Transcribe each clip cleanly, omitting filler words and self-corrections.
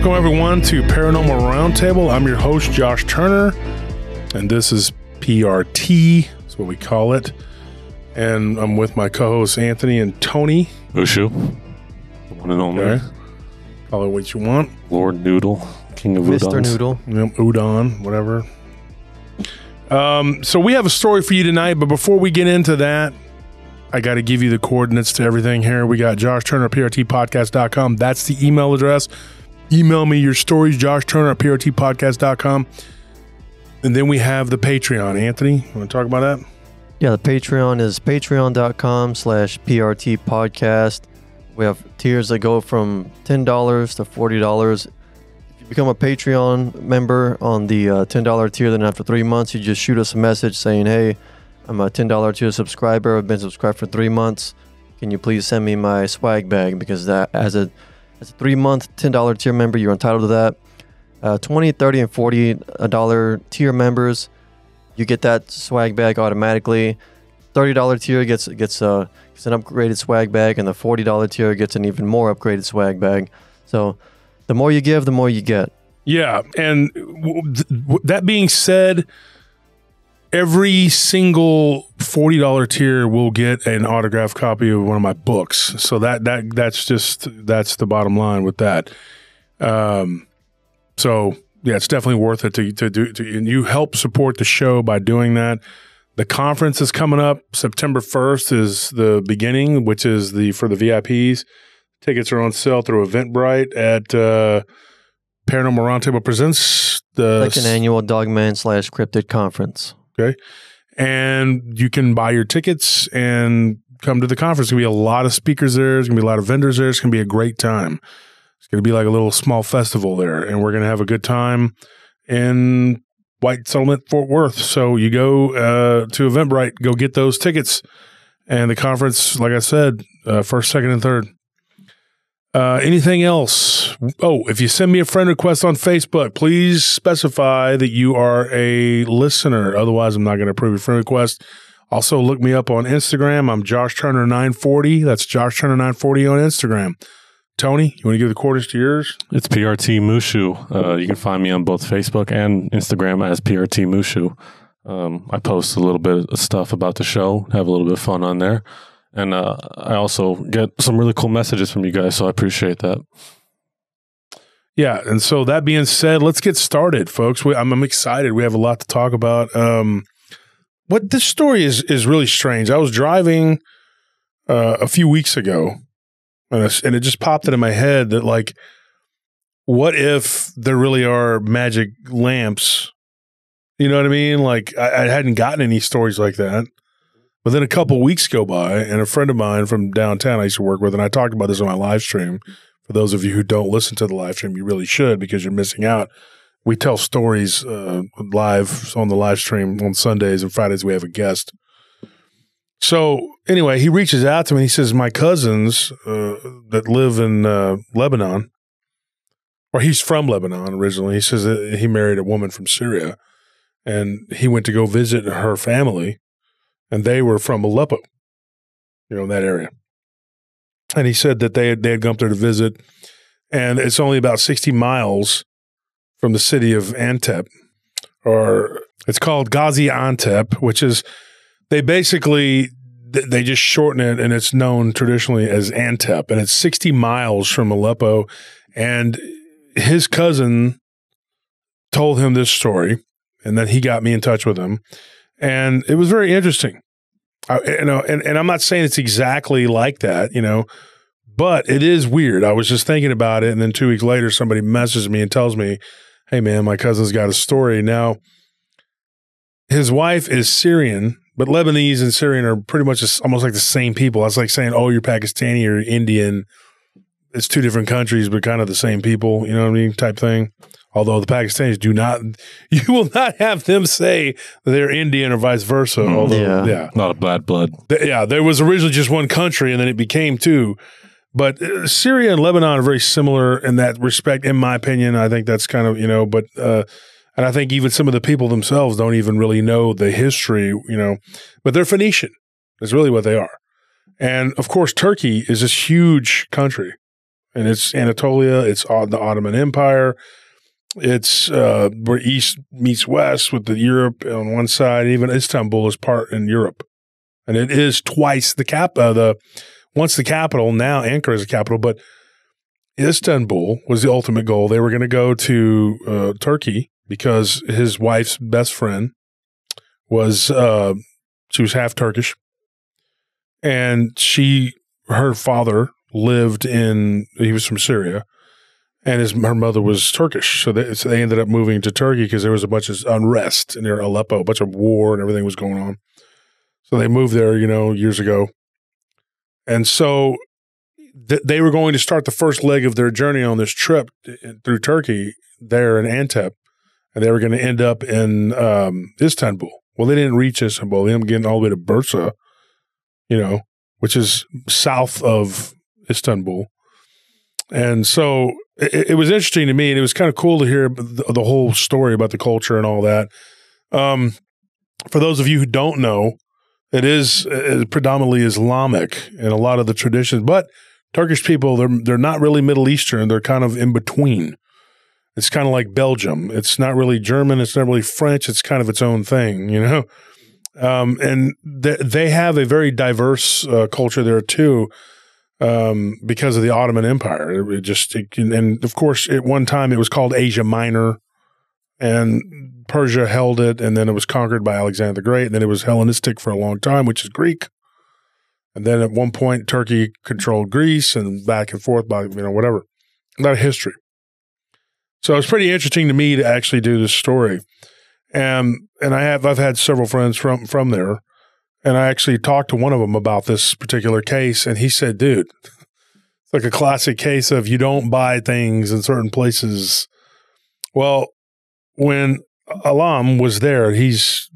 Welcome, everyone, to Paranormal Roundtable. I'm your host, Josh Turner, and this is PRT. That's what we call it. And I'm with my co-hosts, Anthony and Tony. Ushu, the one and only. Okay. Call it what you want. Lord Noodle, King of Mr. Udons. Noodle. Yep, udon, whatever. So we have a story for you tonight, but before we get into that, I got to give you the coordinates to everything here. We got Josh Turner, PRTpodcast.com. That's the email address. Email me your stories, Josh Turner at PRTpodcast.com. And then we have the Patreon. Anthony, you want to talk about that? Yeah, the Patreon is patreon.com/PRT podcast. We have tiers that go from $10 to $40. If you become a Patreon member on the $10 tier, then after 3 months, you just shoot us a message saying, hey, I'm a $10 tier subscriber. I've been subscribed for 3 months. Can you please send me my swag bag? Because that as a 3-month $10 tier member, you're entitled to that. 20, 30, and $40 tier members, you get that swag bag automatically. $30 tier gets an upgraded swag bag, and the $40 tier gets an even more upgraded swag bag. So the more you give, the more you get. Yeah, and that being said, every single $40 tier will get an autographed copy of one of my books. So that's the bottom line with that. So yeah, it's definitely worth it to do. And you help support the show by doing that. The conference is coming up. September 1st is the beginning, which is for the VIPs. Tickets are on sale through Eventbrite at Paranormal Roundtable Presents the Second annual Dogman/Cryptid Conference. Okay. And you can buy your tickets and come to the conference. There's going to be a lot of speakers there. There's going to be a lot of vendors there. It's going to be a great time. It's going to be like a little small festival there. And we're going to have a good time in White Settlement, Fort Worth. So you go to Eventbrite, go get those tickets. And the conference, like I said, first, second, and third. Anything else? Oh, if you send me a friend request on Facebook, please specify that you are a listener. Otherwise, I'm not going to approve your friend request. Also, look me up on Instagram. I'm Josh Turner 940. That's Josh Turner 940 on Instagram. Tony, you want to give the coordinates to yours? It's PRT Mushu. You can find me on both Facebook and Instagram as PRT Mushu. I post a little bit of stuff about the show, have a little bit of fun on there. And I also get some really cool messages from you guys, so I appreciate that. Yeah, and so that being said, let's get started, folks. I'm excited. We have a lot to talk about. What this story is really strange. I was driving a few weeks ago, and it just popped into my head that, like, what if there really are magic lamps? You know what I mean? Like, I hadn't gotten any stories like that. But then a couple weeks go by, and a friend of mine from downtown I used to work with, and I talked about this on my live stream. For those of you who don't listen to the live stream, you really should, because you're missing out. We tell stories live on the live stream on Sundays, and Fridays we have a guest. So anyway, he reaches out to me. He says, my cousins that live in Lebanon, or he's from Lebanon originally. He says that he married a woman from Syria, and he went to go visit her family. And they were from Aleppo, in that area. And he said that they had gone up there to visit, and it's only about 60 miles from the city of Antep, or it's called Gaziantep, which is, they just shorten it, and it's known traditionally as Antep, and it's 60 miles from Aleppo. And his cousin told him this story, and then he got me in touch with him. And it was very interesting. And I'm not saying it's exactly like that, but it is weird. I was just thinking about it, and then 2 weeks later, somebody messages me and tells me, hey, man, my cousin's got a story. Now, his wife is Syrian, but Lebanese and Syrian are pretty much almost like the same people. It's like saying, oh, you're Pakistani or Indian. It's two different countries, but kind of the same people, you know what I mean, type thing. Although the Pakistanis you will not have them say that they're Indian or vice versa. Although, yeah. Not a bad blood. Yeah, there was originally just one country, and then it became two. But Syria and Lebanon are very similar in that respect, in my opinion. I think that's kind of, but and I think even some of the people themselves don't even really know the history, but they're Phoenician. That's really what they are. And of course, Turkey is this huge country. And it's Anatolia. It's the Ottoman Empire. It's where East meets West with the Europe on one side. Even Istanbul is part in Europe. And it is twice once the capital, now Ankara is the capital, but Istanbul was the ultimate goal. They were going to go to Turkey because his wife's best friend was, she was half Turkish. And her father he was from Syria, and her mother was Turkish. So they ended up moving to Turkey because there was a bunch of unrest near Aleppo, a bunch of war and everything was going on. So they moved there, years ago. And so they were going to start the first leg of their journey on this trip through Turkey there in Antep, and they were going to end up in Istanbul. Well, they didn't reach Istanbul. They ended up getting all the way to Bursa, which is south of Istanbul. And so it was interesting to me, and it was kind of cool to hear the whole story about the culture and all that. For those of you who don't know, it is predominantly Islamic in a lot of the traditions, but Turkish people, they're not really Middle Eastern. They're kind of in between. It's kind of like Belgium. It's not really German. It's not really French. It's kind of its own thing, and they have a very diverse culture there too, because of the Ottoman Empire. And of course, at one time it was called Asia Minor, and Persia held it, and then it was conquered by Alexander the Great, and then it was Hellenistic for a long time, which is Greek. And then at one point, Turkey controlled Greece, and back and forth by, whatever. A lot of history. So it's pretty interesting to me to actually do this story. And I've had several friends from there, and I actually talked to one of them about this particular case, and he said, dude, it's like a classic case of you don't buy things in certain places. Well, when Alam was there, he's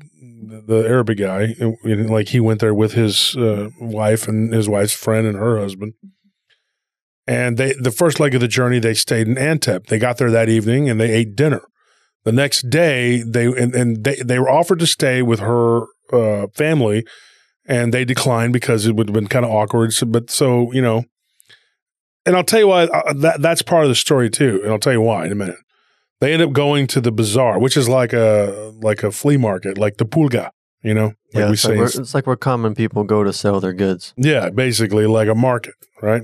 the Arabic guy, like he went there with his wife and his wife's friend and her husband. And the first leg of the journey, they stayed in Antep. They got there that evening and they ate dinner. The next day, they were offered to stay with her family, and they declined because it would have been kind of awkward. And I'll tell you why that's part of the story too. And I'll tell you why in a minute. They end up going to the bazaar, which is like a flea market, like the pulga, It's like where common people go to sell their goods. Yeah, basically like a market, right?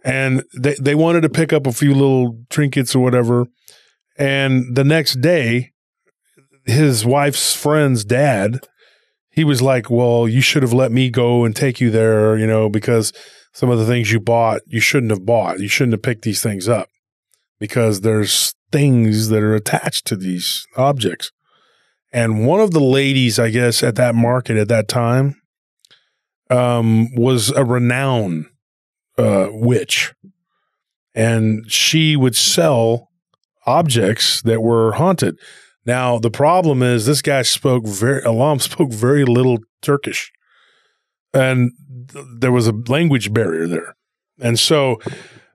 And they wanted to pick up a few little trinkets or whatever. And the next day, his wife's friend's dad, he was like, well, you should have let me go and take you there, because some of the things you bought, you shouldn't have bought. You shouldn't have picked these things up because there's things that are attached to these objects. And one of the ladies, I guess, at that market at that time was a renowned witch. And she would sell objects that were haunted. Now, the problem is this guy Alam spoke very little Turkish. And there was a language barrier there. And so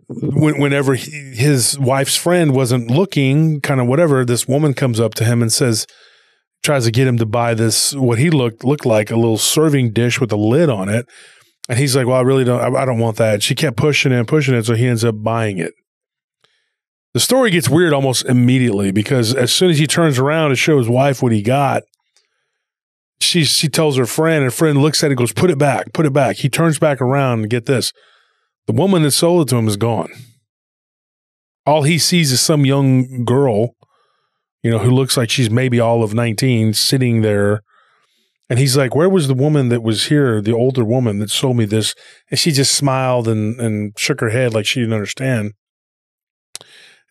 whenever his wife's friend wasn't looking, kind of whatever, this woman comes up to him and tries to get him to buy this, what he looked like a little serving dish with a lid on it. And he's like, well, I don't want that. She kept pushing it. So he ends up buying it. The story gets weird almost immediately because as soon as he turns around to show his wife what he got, she tells her friend, and her friend looks at it and goes, put it back. He turns back around and get this. The woman that sold it to him is gone. All he sees is some young girl, who looks like she's maybe all of 19, sitting there. And he's like, where was the woman that was here, the older woman that sold me this? And she just smiled and shook her head like she didn't understand.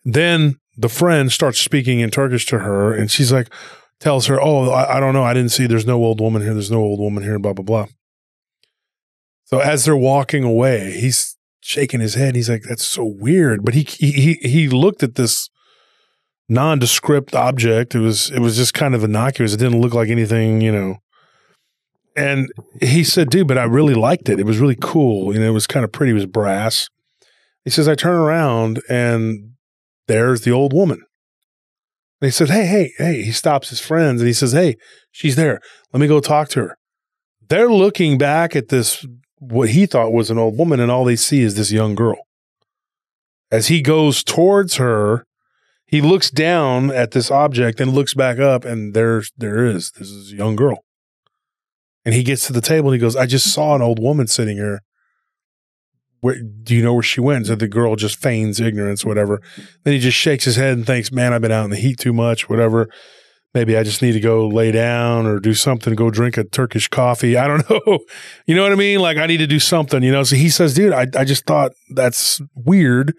Then the friend starts speaking in Turkish to her, and she's like, tells her, oh, I don't know. I didn't see. There's no old woman here. There's no old woman here, blah, blah, blah. So as they're walking away, he's shaking his head. He's like, that's so weird. But he looked at this nondescript object. It was just kind of innocuous. It didn't look like anything, And he said, dude, but I really liked it. It was really cool. It was kind of pretty. It was brass. He says, I turn around and there's the old woman. And he said, hey. He stops his friends and he says, hey, she's there. Let me go talk to her. They're looking back at this, what he thought was an old woman, and all they see is this young girl. As he goes towards her, he looks down at this object and looks back up, and there is. This is a young girl. And he gets to the table and he goes, I just saw an old woman sitting here. Do you know where she went? So the girl just feigns ignorance, whatever. Then he just shakes his head and thinks, man, I've been out in the heat too much, whatever. Maybe I just need to go lay down or do something, go drink a Turkish coffee. I don't know. You know what I mean? Like, I need to do something, you know? So he says, dude, I just thought that's weird.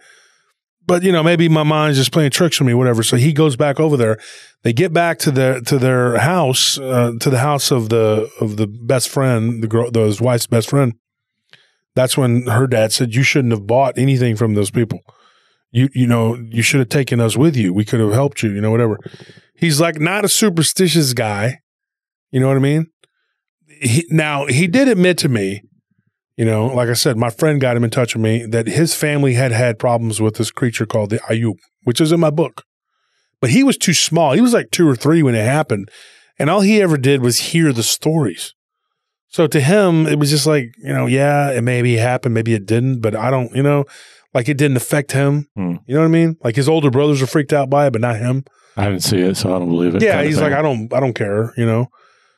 But, you know, maybe my mind's just playing tricks on me, whatever. So he goes back over there. They get back to their house, to the house of the best friend, his wife's best friend. That's when her dad said, you shouldn't have bought anything from those people. You know, you should have taken us with you. We could have helped you, you know, whatever. He's like not a superstitious guy. You know what I mean? He did admit to me, you know, like I said, my friend got him in touch with me that his family had problems with this creature called the Ayub, which is in my book. But he was too small. He was like 2 or 3 when it happened. And all he ever did was hear the stories. So to him, it was just like, you know, yeah, it maybe happened, maybe it didn't, but I don't, you know, like it didn't affect him. You know what I mean? Like his older brothers were freaked out by it, but not him. I didn't see it, so I don't believe it. Yeah, he's like, I don't care, you know?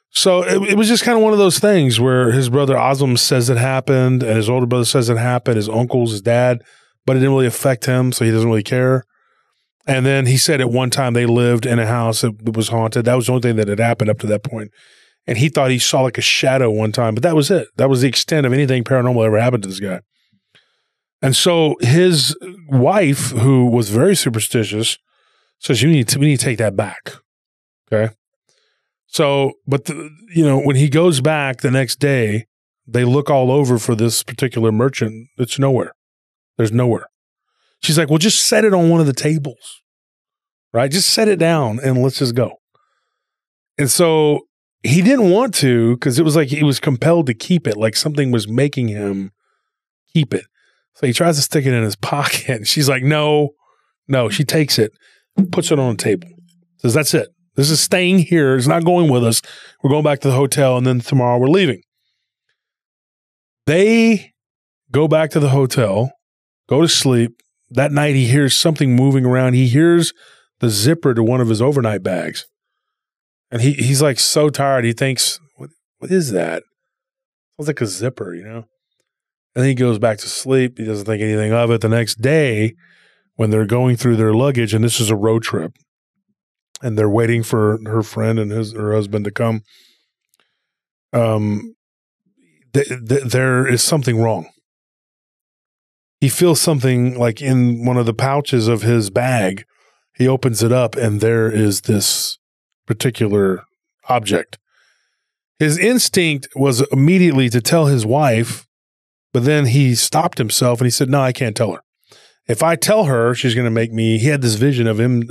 So it was just kind of one of those things where his brother Azam says it happened and his older brother says it happened, his uncles, his dad, but it didn't really affect him, so he doesn't really care. And then he said at one time they lived in a house that was haunted. That was the only thing that had happened up to that point. And he thought he saw like a shadow one time, but that was it. That was the extent of anything paranormal ever happened to this guy. And so his wife, who was very superstitious, says, we need to take that back. Okay. So, but you know, when he goes back the next day, they look all over for this particular merchant. It's nowhere. There's nowhere. She's like, well, just set it on one of the tables, right? Just set it down and let's just go. And so he didn't want to, because it was like he was compelled to keep it, like something was making him keep it. So he tries to stick it in his pocket. And she's like, no. She takes it, puts it on the table. Says, that's it. This is staying here. It's not going with us. We're going back to the hotel, and then tomorrow we're leaving. They go back to the hotel, go to sleep. That night he hears something moving around. He hears the zipper to one of his overnight bags. And he's like so tired. He thinks, what is that? Sounds like a zipper, you know? And then he goes back to sleep. He doesn't think anything of it. The next day, when they're going through their luggage, and this is a road trip, and they're waiting for her friend and her husband to come, there is something wrong. He feels something like in one of the pouches of his bag. He opens it up, and there is this particular object. His instinct was immediately to tell his wife, but then he stopped himself and he said, no, I can't tell her. If I tell her, she's going to make me. He had this vision of him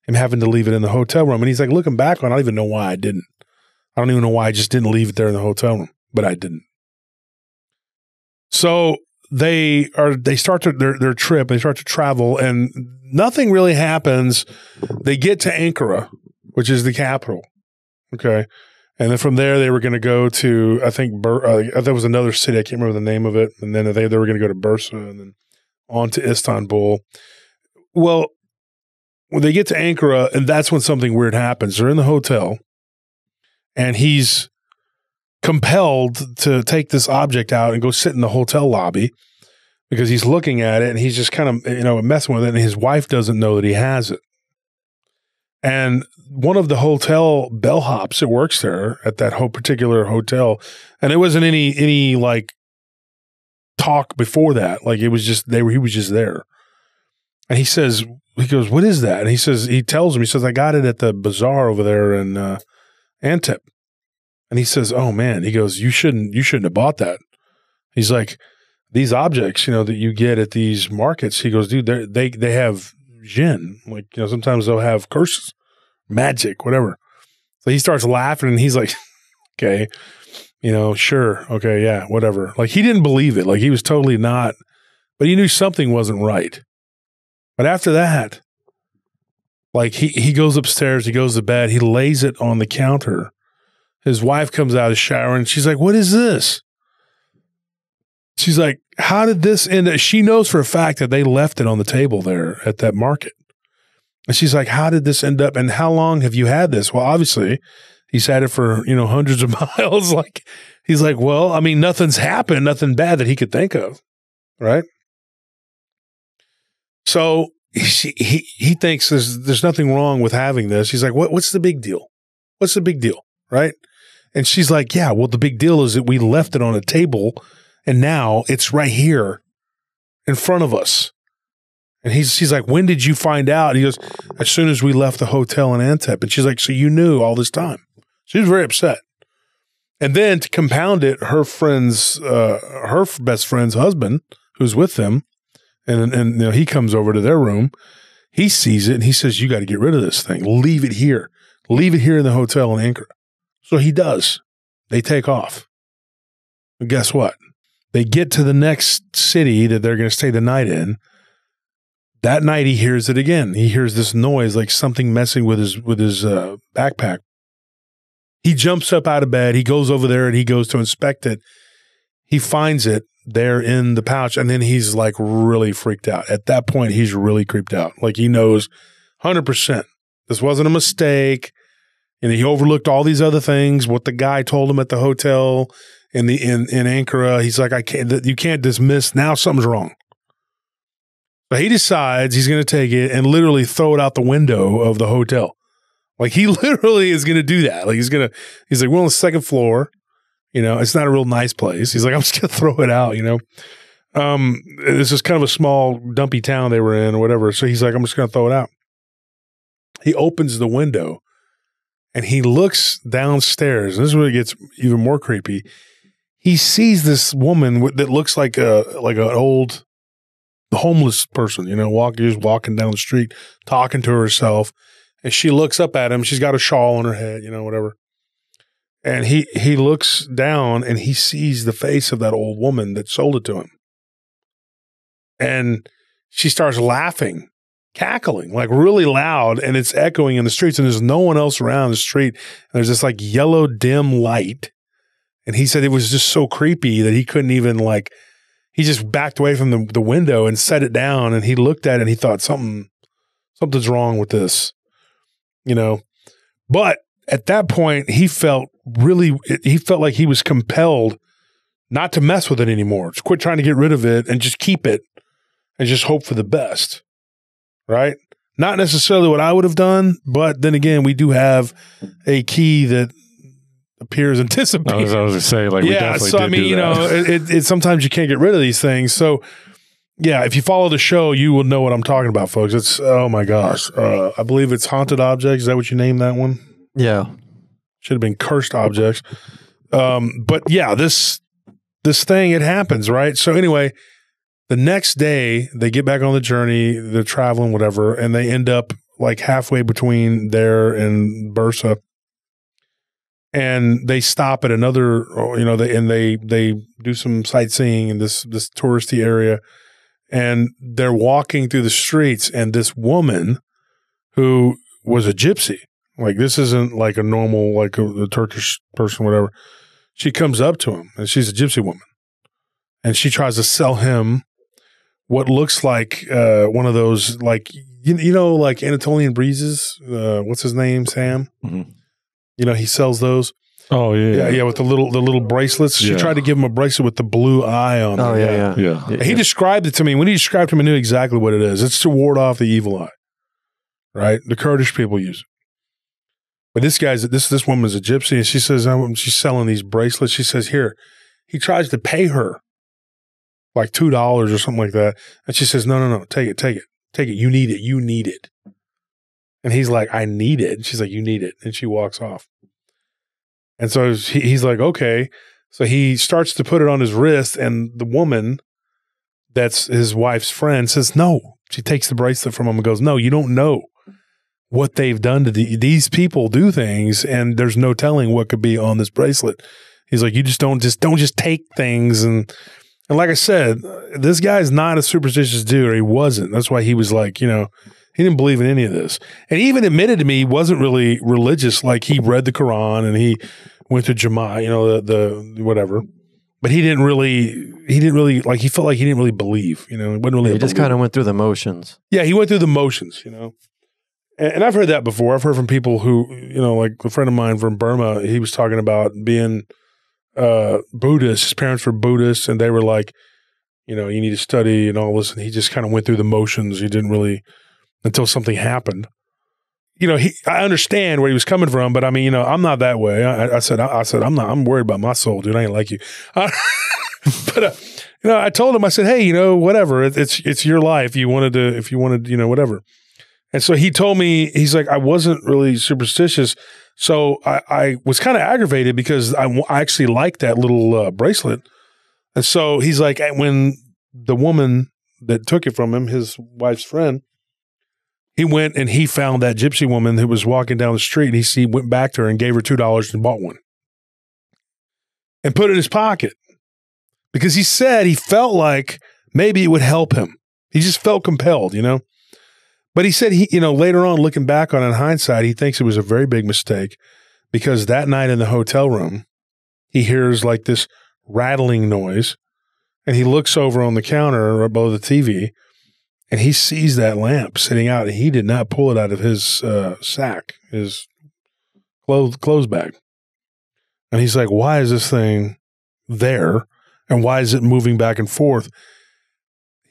having to leave it in the hotel room. And he's like, looking back on it, I don't even know why I didn't. I don't even know why I just didn't leave it there in the hotel room, but I didn't. So they start their trip. They start to travel, and nothing really happens. They get to Ankara, which is the capital. Okay. And then from there, they were going to go to, I think, there was another city. I can't remember the name of it. And then they were going to go to Bursa and then on to Istanbul. Well, when they get to Ankara, and that's when something weird happens. They're in the hotel, and he's compelled to take this object out and go sit in the hotel lobby because he's looking at it, and he's just kind of, messing with it, and his wife doesn't know that he has it. And one of the hotel bellhops that works there at that particular hotel, and it wasn't any like talk before that. Like it was just he was just there. And he goes, what is that? And he tells him, I got it at the bazaar over there in Antep. And he says, oh man, he goes, you shouldn't have bought that. He's like, these objects, that you get at these markets, he goes, dude, they have Djinn. Like, sometimes they'll have curses, magic, whatever. So he starts laughing and he's like, okay, sure. Okay. Yeah, whatever. Like he didn't believe it. Like he was totally not, but he knew something wasn't right. But after that, like he goes upstairs, he goes to bed, he lays it on the counter. His wife comes out of the shower and she's like, what is this? she's like, how did this end up? She knows for a fact that they left it on the table there at that market. And she's like, how did this end up? And how long have you had this? Well, obviously, he's had it for, hundreds of miles. Like, he's like, well, I mean, nothing's happened, nothing bad that he could think of. Right. So he thinks there's nothing wrong with having this. He's like, what's the big deal? What's the big deal? Right. And she's like, yeah, well, the big deal is that we left it on a table and now it's right here in front of us. And she's like, when did you find out? And he goes, as soon as we left the hotel in Antep. And she's like, so you knew all this time? She was very upset. And then to compound it, her best friend's husband, who's with them, and he comes over to their room. He sees it and he says, you got to get rid of this thing. Leave it here. Leave it here in the hotel in Ankara. So he does. They take off. And guess what? They get to the next city that they're going to stay the night in. That night he hears it again. He hears this noise, like something messing with his backpack. He jumps up out of bed. He goes over there and he goes to inspect it. He finds it there in the pouch, and then he's like really freaked out. At that point, he's really creeped out. Like he knows 100% this wasn't a mistake. And he overlooked all these other things, what the guy told him at the hotel in Ankara. He's like, you can't dismiss. Now something's wrong. But he decides he's going to take it and literally throw it out the window of the hotel. Like he literally is going to do that. Like he's like, we're on the second floor. It's not a real nice place. He's like, I'm just going to throw it out, This is kind of a small, dumpy town they were in or whatever. So he's like, I'm just going to throw it out. He opens the window and he looks downstairs. And this is where it gets even more creepy. He sees this woman that looks like an old homeless person, walking down the street, talking to herself. And she looks up at him. She's got a shawl on her head, whatever. And he looks down and he sees the face of that old woman that sold it to him. And she starts laughing, cackling, like really loud, and it's echoing in the streets, and there's no one else around the street. And there's this like yellow dim light. And he said it was just so creepy that he couldn't even he just backed away from the window and set it down, and he looked at it and he thought something's wrong with this, But at that point, he felt like he was compelled not to mess with it anymore. Just quit trying to get rid of it and just keep it and just hope for the best. Right? Not necessarily what I would have done, but then again, we do have a key that appears anticipated. I was going to say, we definitely so did it sometimes you can't get rid of these things. So yeah, if you follow the show, you will know what I'm talking about, folks. It's, oh my gosh. I believe it's Haunted Objects. Is that what you named that one? Yeah. Should have been Cursed Objects. But yeah, this thing, it happens, right? So anyway, the next day they get back on the journey, they're traveling, whatever, and they end up like halfway between there and Bursa. And they stop at another, they do some sightseeing in this touristy area, and they're walking through the streets, and this woman who was a gypsy, like this isn't like a normal, like a Turkish person, whatever. She comes up to him, and she's a gypsy woman, and she tries to sell him what looks like one of those, like like Anatolian breezes. What's his name? Sam. Mm-hmm. He sells those. Oh yeah, with the little bracelets. She tried to give him a bracelet with the blue eye on it. Oh yeah. He described it to me. When he described it to me, I knew exactly what it is. It's to ward off the evil eye. Right? The Kurdish people use it. But this woman is a gypsy, and she says she's selling these bracelets. She says, here, he tries to pay her like $2 or something like that. And she says, no, take it. You need it. And he's like, I need it. And she's like, you need it. And she walks off. And so he's like, okay. So he starts to put it on his wrist, and the woman that's his wife's friend says, no. She takes the bracelet from him and goes, no, you don't know what they've done to these people do things, and there's no telling what could be on this bracelet. He's like, you just don't take things. And like I said, this guy's not a superstitious dude, or he wasn't. That's why he was like, he didn't believe in any of this. And he even admitted to me he wasn't really religious. Like he read the Quran and he went to Jamaat, the whatever. but he didn't really like, he felt like he didn't really believe, you know, he wasn't really. He just kind of went through the motions. Yeah, he went through the motions, you know. And I've heard that before. I've heard from people who, you know, like a friend of mine from Burma, he was talking about being Buddhist. His parents were Buddhists, and they were like, you know, you need to study and all this. And he just kind of went through the motions. He didn't really, until something happened. You know, I understand where he was coming from, but I mean, you know, I'm not that way. I said, I'm worried about my soul, dude. I ain't like you. But you know, I told him, I said, hey, you know, whatever. It's your life. If you wanted, you know, whatever. And so he told me, he's like, I wasn't really superstitious. So I was kind of aggravated because I actually liked that little bracelet. And so he's like, when the woman that took it from him, his wife's friend, he went and he found that gypsy woman who was walking down the street. And he went back to her and gave her $2 and bought one and put it in his pocket because he said he felt like maybe it would help him. He just felt compelled, you know. But he said, you know, later on, looking back on it in hindsight, he thinks it was a very big mistake because that night in the hotel room, he hears like this rattling noise and he looks over on the counter right below the TV and he sees that lamp sitting out and he did not pull it out of his sack, his clothes bag. And he's like, why is this thing there? And why is it moving back and forth?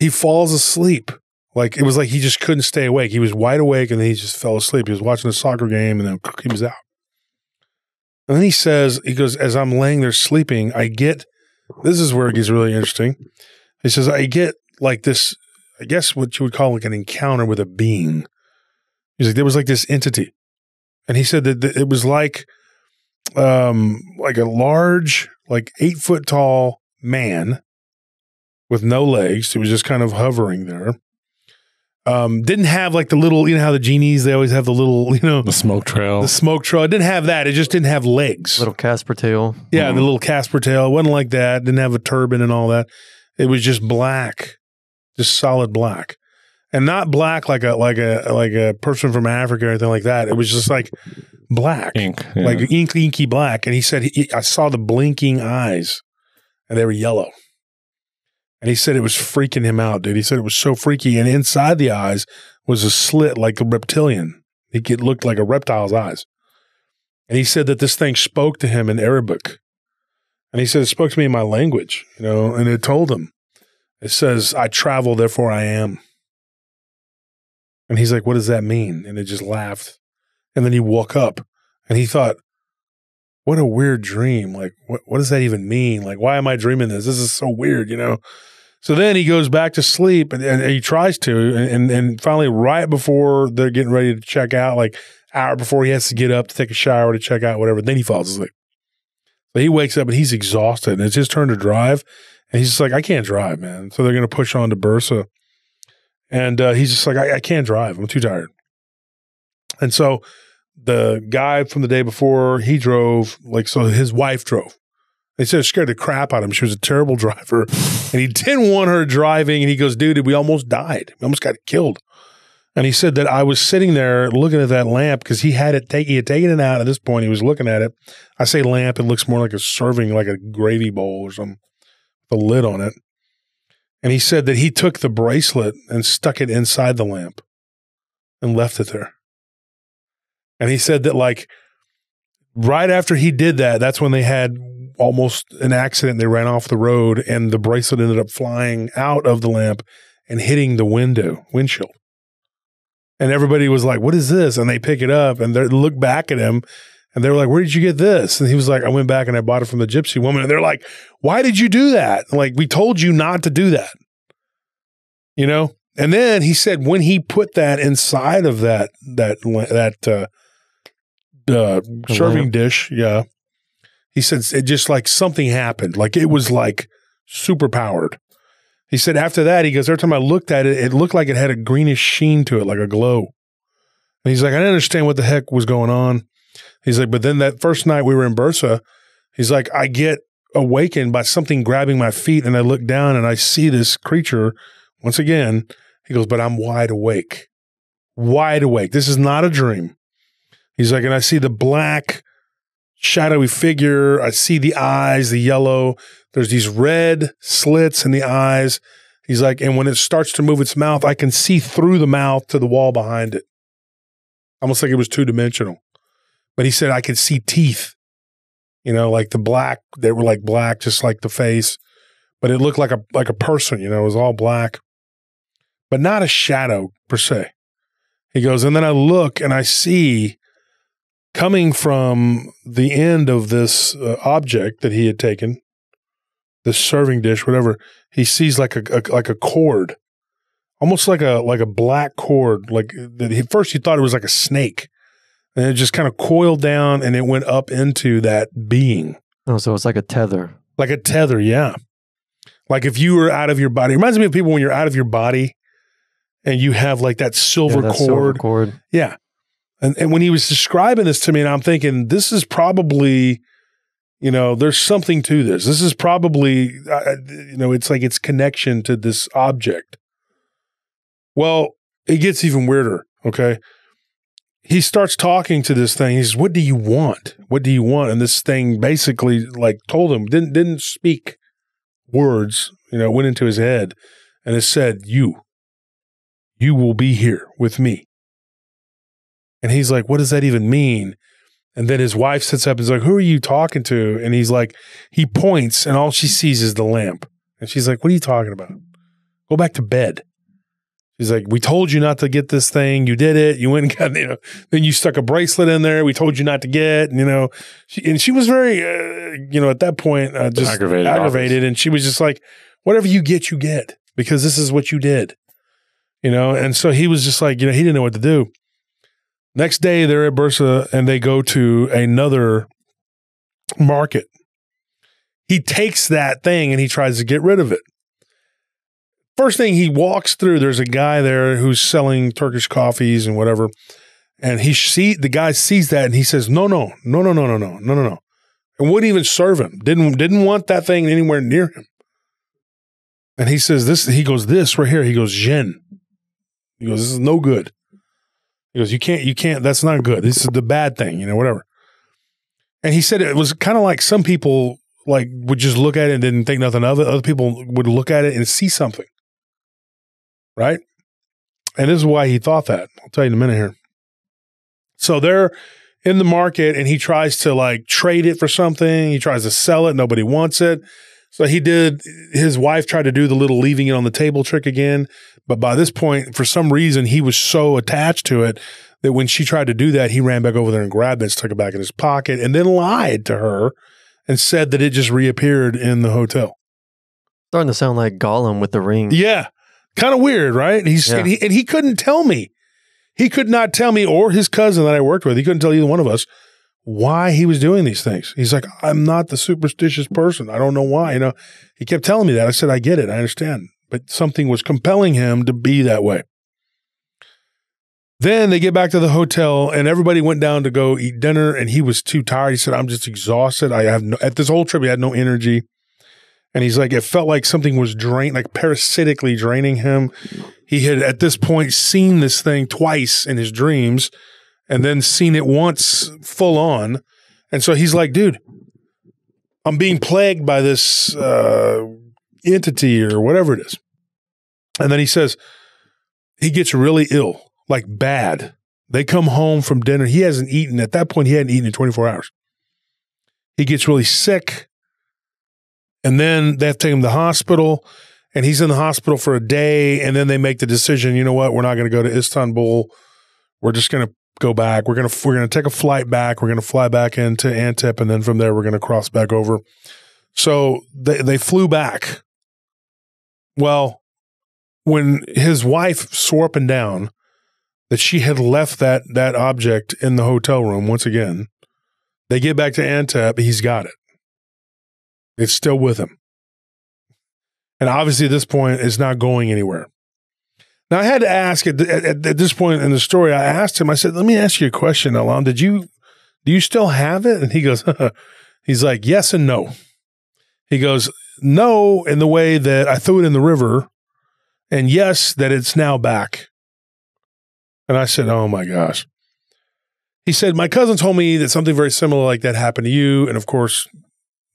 He falls asleep. Like, it was like he just couldn't stay awake. He was wide awake and then he just fell asleep. He was watching a soccer game and then he was out. And then he goes, as I'm laying there sleeping, this is where it gets really interesting. He says, I get like this, I guess what you would call like an encounter with a being. He's like, there was like this entity. And he said that it was like a large, like 8-foot tall man with no legs. It was just kind of hovering there. Didn't have like the little, you know how the genies, they always have the little, you know. The smoke trail. It didn't have that. It just didn't have legs. Little Casper tail. Yeah, the little Casper tail. It wasn't like that. Didn't have a turban and all that. It was just black. Just solid black. And not black like a person from Africa or anything like that. It was just like black. Ink. Yeah. Like inky black. And he said, I saw the blinking eyes and they were yellow. And he said it was freaking him out, dude. He said it was so freaky. And inside the eyes was a slit like a reptilian. It looked like a reptile's eyes. And he said that this thing spoke to him in Arabic. And he said it spoke to me in my language, you know, and it told him. It says, I travel, therefore I am. And he's like, what does that mean? And it just laughed. And then he woke up and he thought, what a weird dream. Like, what does that even mean? Like, why am I dreaming this? This is so weird, you know? So then he goes back to sleep and he tries to. And finally, right before they're getting ready to check out, like hour before he has to get up to take a shower to check out, whatever, then he falls asleep. So he wakes up and he's exhausted and it's his turn to drive. And he's just like, I can't drive, man. So they're going to push on to Bursa. And he's just like, I can't drive. I'm too tired. And so the guy from the day before, he drove, so his wife drove. They said it scared the crap out of him. She was a terrible driver. And he didn't want her driving. And he goes, dude, we almost died. We almost got killed. And he said that I was sitting there looking at that lamp because he had taken it out at this point. He was looking at it. I say lamp, it looks more like a serving, like a gravy bowl or something, the lid on it. And he said that he took the bracelet and stuck it inside the lamp and left it there. And he said that right after he did that, that's when they had almost an accident. They ran off the road and the bracelet ended up flying out of the lamp and hitting the windshield. And everybody was like, what is this? And they pick it up and they look back at him and they were like, where did you get this? And he was like, I went back and I bought it from the gypsy woman. And they're like, why did you do that? Like, we told you not to do that. You know? And then he said when he put that inside of that serving dish, yeah, he said it just something happened. It was super powered. He said after that, he goes, every time I looked at it, it looked like it had a greenish sheen to it, like a glow. And he's like, I didn't understand what the heck was going on. He's like, but then that first night we were in Bursa, he's like, I get awakened by something grabbing my feet and I look down and I see this creature once again. He goes, but I'm wide awake. Wide awake. This is not a dream. He's like, and I see the black shadowy figure. I see the eyes, the yellow. There's these red slits in the eyes. He's like, and when it starts to move its mouth, I can see through the mouth to the wall behind it. Almost like it was two-dimensional. But he said I could see teeth, you know, like the black. They were like black, just like the face. But it looked like a person, you know, it was all black. But not a shadow per se. He goes, and then I look and I see coming from the end of this object that he had taken, this serving dish, whatever, he sees like a cord, almost like a black cord. Like first he thought it was like a snake, and it just kind of coiled down and it went up into that being. Oh, so it's like a tether. Like a tether, yeah. Like if you were out of your body. It reminds me of people when you're out of your body and you have like that silver cord. Silver cord. Yeah. And when he was describing this to me, and I'm thinking, this is probably, you know, there's something to this. This is probably, you know, it's like its connection to this object. Well, it gets even weirder, okay? He starts talking to this thing. He says, what do you want? What do you want? And this thing basically like told him, didn't speak words, you know, went into his head, and it said, you will be here with me. And he's like, what does that even mean? And then his wife sits up and is like, who are you talking to? And he's like, he points and all she sees is the lamp. And she's like, what are you talking about? Go back to bed. She's like, we told you not to get this thing. You did it. You went and got, you know, then you stuck a bracelet in there. We told you not to get, you know, she was very, you know, at that point, just aggravated. And she was just like, whatever you get, because this is what you did, you know? And so he was just like, you know, he didn't know what to do. Next day, they're at Bursa and they go to another market. He takes that thing and he tries to get rid of it. First thing he walks through, there's a guy there who's selling Turkish coffees and whatever. And the guy sees that and he says, no. And wouldn't even serve him. Didn't want that thing anywhere near him. And he says this right here. He goes, Djinn. He goes, this is no good. He goes, you can't, that's not good. This is the bad thing, you know, whatever. And he said it was kind of like some people like would just look at it and didn't think nothing of it. Other people would look at it and see something. Right? And this is why he thought that. I'll tell you in a minute here. So they're in the market and he tries to like trade it for something. He tries to sell it. Nobody wants it. So his wife tried to do the little leaving it on the table trick again. But by this point, for some reason, he was so attached to it that when she tried to do that, he ran back over there and grabbed it, stuck it back in his pocket, and then lied to her and said that it just reappeared in the hotel. Starting to sound like Gollum with the ring. Yeah. Kind of weird, right? And he couldn't tell me. He could not tell me or his cousin that I worked with. He couldn't tell either one of us why he was doing these things. He's like, I'm not the superstitious person. I don't know why. You know, he kept telling me that. I said, I get it. I understand. But something was compelling him to be that way. Then they get back to the hotel and everybody went down to go eat dinner and he was too tired. He said, I'm just exhausted. At this whole trip, he had no energy. And he's like, it felt like something was like parasitically draining him. He had at this point seen this thing twice in his dreams and then seen it once full on. And so he's like, dude, I'm being plagued by this entity or whatever it is. And then he says, he gets really ill, like bad. They come home from dinner. He hasn't eaten. At that point, he hadn't eaten in 24 hours. He gets really sick. And then they have to take him to the hospital. And he's in the hospital for a day. And then they make the decision, you know what? We're not going to go to Istanbul. We're just going to go back. We're going to take a flight back. We're going to fly back into Antep. And then from there, we're going to cross back over. So they flew back. Well, when his wife swore up and down that she had left that object in the hotel room once again, they get back to Antep. He's got it. It's still with him. And obviously at this point, it's not going anywhere. Now, I had to ask at this point in the story, I asked him, I said, let me ask you a question, Alam. Do you still have it? And he goes, he's like, yes and no. He goes, no, in the way that I threw it in the river, and yes, that it's now back. And I said, oh my gosh. He said, my cousin told me that something very similar like that happened to you. And of course,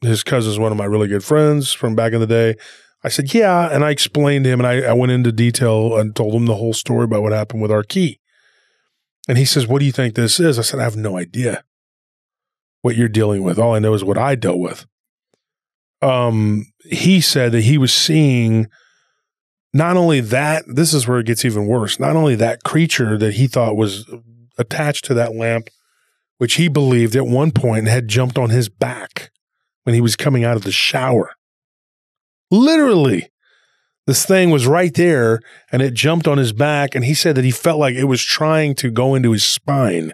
his cousin's one of my really good friends from back in the day. I said, yeah. And I explained to him, and I went into detail and told him the whole story about what happened with our key. And he says, what do you think this is? I said, I have no idea what you're dealing with. All I know is what I dealt with. He said that he was seeing not only that, this is where it gets even worse, not only that creature that he thought was attached to that lamp, which he believed at one point had jumped on his back when he was coming out of the shower. Literally, this thing was right there and it jumped on his back. And he said that he felt like it was trying to go into his spine.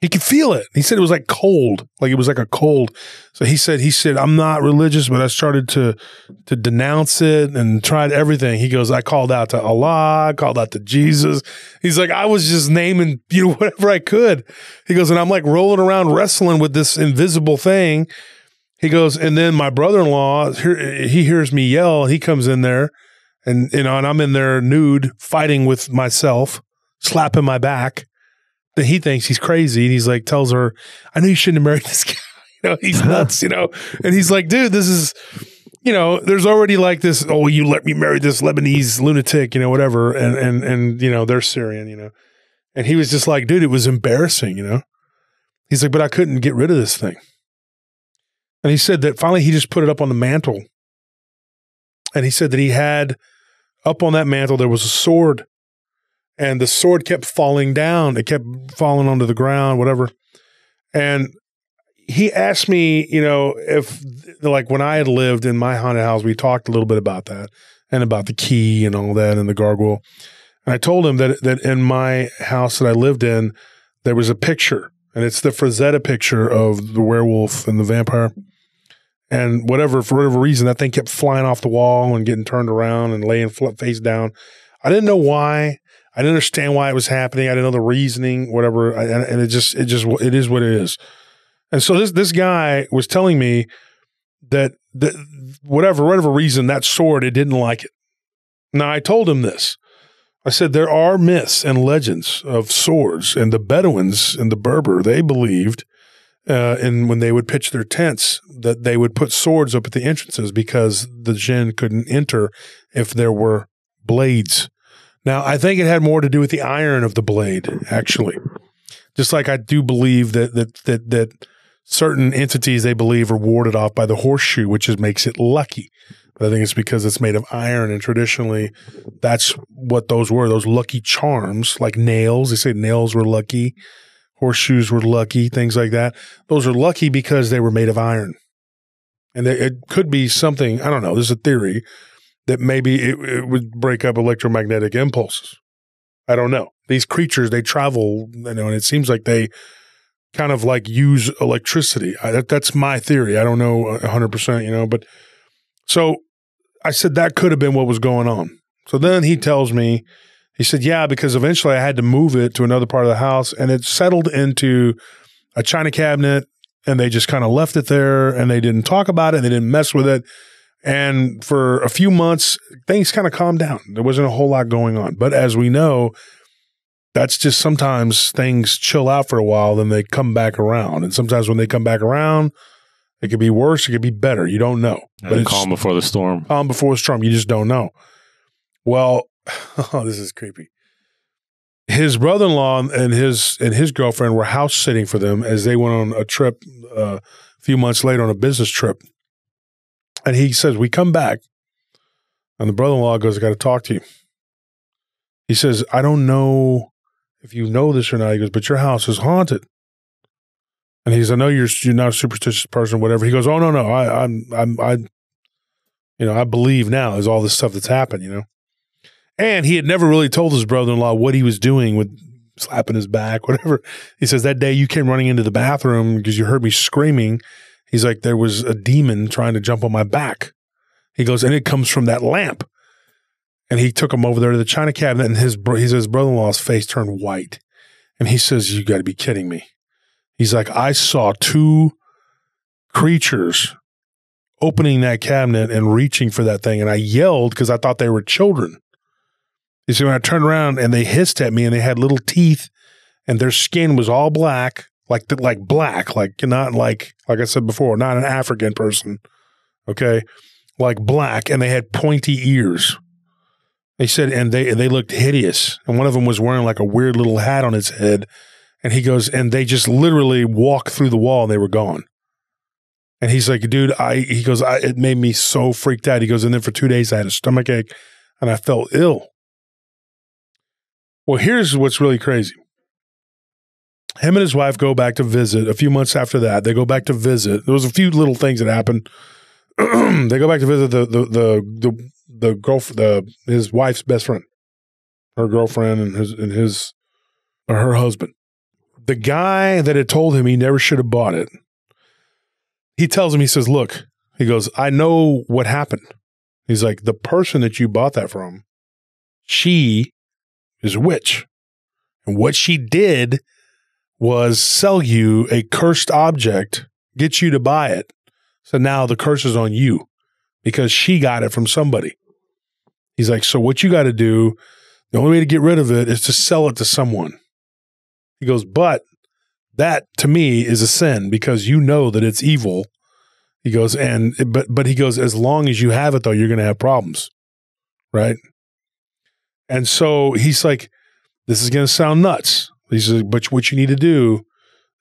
He could feel it. He said it was like cold, like it was like a cold. So he said, I'm not religious, but I started to denounce it and tried everything. He goes, I called out to Allah, I called out to Jesus. He's like, I was just naming, whatever I could. He goes, and I'm like rolling around wrestling with this invisible thing. He goes, and then my brother-in-law, he hears me yell. He comes in there and, and I'm in there nude fighting with myself, slapping my back. That he thinks he's crazy. And he's like, tells her, I know you shouldn't have married this guy. He's nuts, And he's like, dude, this is, there's already like this, oh, you let me marry this Lebanese lunatic, whatever. And they're Syrian, And he was just like, dude, it was embarrassing, He's like, but I couldn't get rid of this thing. And he said that finally he just put it up on the mantle. And he said that he had up on that mantle, there was a sword. And the sword kept falling down. It kept falling onto the ground, whatever. And he asked me, if like when I had lived in my haunted house, we talked a little bit about that and about the key and all that and the gargoyle. And I told him that in my house that I lived in, there was a picture, and it's the Frazetta picture of the werewolf and the vampire. And for whatever reason, that thing kept flying off the wall and getting turned around and laying face down. I didn't know why. I didn't understand why it was happening. I didn't know the reasoning, whatever. And it is what it is. And so this guy was telling me that whatever reason, that sword, it didn't like it. Now I told him this. I said, there are myths and legends of swords, and the Bedouins and the Berber, they believed, and when they would pitch their tents, that they would put swords up at the entrances because the Djinn couldn't enter if there were blades. Now, I think it had more to do with the iron of the blade, actually. Just like I do believe that certain entities they believe are warded off by the horseshoe, which makes it lucky. But I think it's because it's made of iron, and traditionally that's what those were, those lucky charms, like nails. They say nails were lucky, horseshoes were lucky, things like that. Those are lucky because they were made of iron. And it could be something, I don't know, there's a theory that maybe it would break up electromagnetic impulses. I don't know. These creatures, they travel, and it seems like they kind of like use electricity. That's my theory. I don't know 100%, but so I said that could have been what was going on. So then he tells me, he said, yeah, because eventually I had to move it to another part of the house, and it settled into a china cabinet, and they just kind of left it there, and they didn't talk about it, and they didn't mess with it. And for a few months, things kind of calmed down. There wasn't a whole lot going on. But as we know, that's just sometimes things chill out for a while, then they come back around. And sometimes when they come back around, it could be worse, it could be better. You don't know. But it's calm before the storm. Calm before the storm. You just don't know. Well, this is creepy. His brother-in-law and his girlfriend were house sitting for them as they went on a trip a few months later on a business trip. And he says, we come back, and the brother-in-law goes, I got to talk to you. He says, I don't know if you know this or not. He goes, but your house is haunted. And he says, I know you're not a superstitious person, whatever. He goes, oh, no. I believe now is all this stuff that's happened, And he had never really told his brother-in-law what he was doing with slapping his back, whatever. He says, that day you came running into the bathroom because you heard me screaming. He's like, there was a demon trying to jump on my back. He goes, and it comes from that lamp. And he took him over there to the china cabinet, and his brother-in-law's face turned white. And he says, you got to be kidding me. He's like, I saw two creatures opening that cabinet and reaching for that thing. And I yelled because I thought they were children. You see, when I turned around and they hissed at me and they had little teeth and their skin was all black, like black, like not like I said before, not an African person, okay, like black, and they had pointy ears. They said, and they looked hideous, and one of them was wearing like a weird little hat on his head, and he goes, and they just literally walked through the wall, and they were gone. And he's like, dude, it made me so freaked out. He goes, and then for 2 days I had a stomach ache, and I felt ill. Well, here's what's really crazy. Him and his wife go back to visit. A few months after that, they go back to visit. There was a few little things that happened. They go back to visit the girlfriend, his wife's best friend, her girlfriend, and her husband. The guy that had told him he never should have bought it. He tells him, he says, look, he goes, I know what happened. He's like, the person that you bought that from, she is a witch. And what she did was sell you a cursed object, get you to buy it. So now the curse is on you because she got it from somebody. He's like, so what you got to do, the only way to get rid of it is to sell it to someone. He goes, but that to me is a sin because you know that it's evil. He goes, but he goes, as long as you have it though, you're going to have problems. Right. And so he's like, this is going to sound nuts. He says, but what you need to do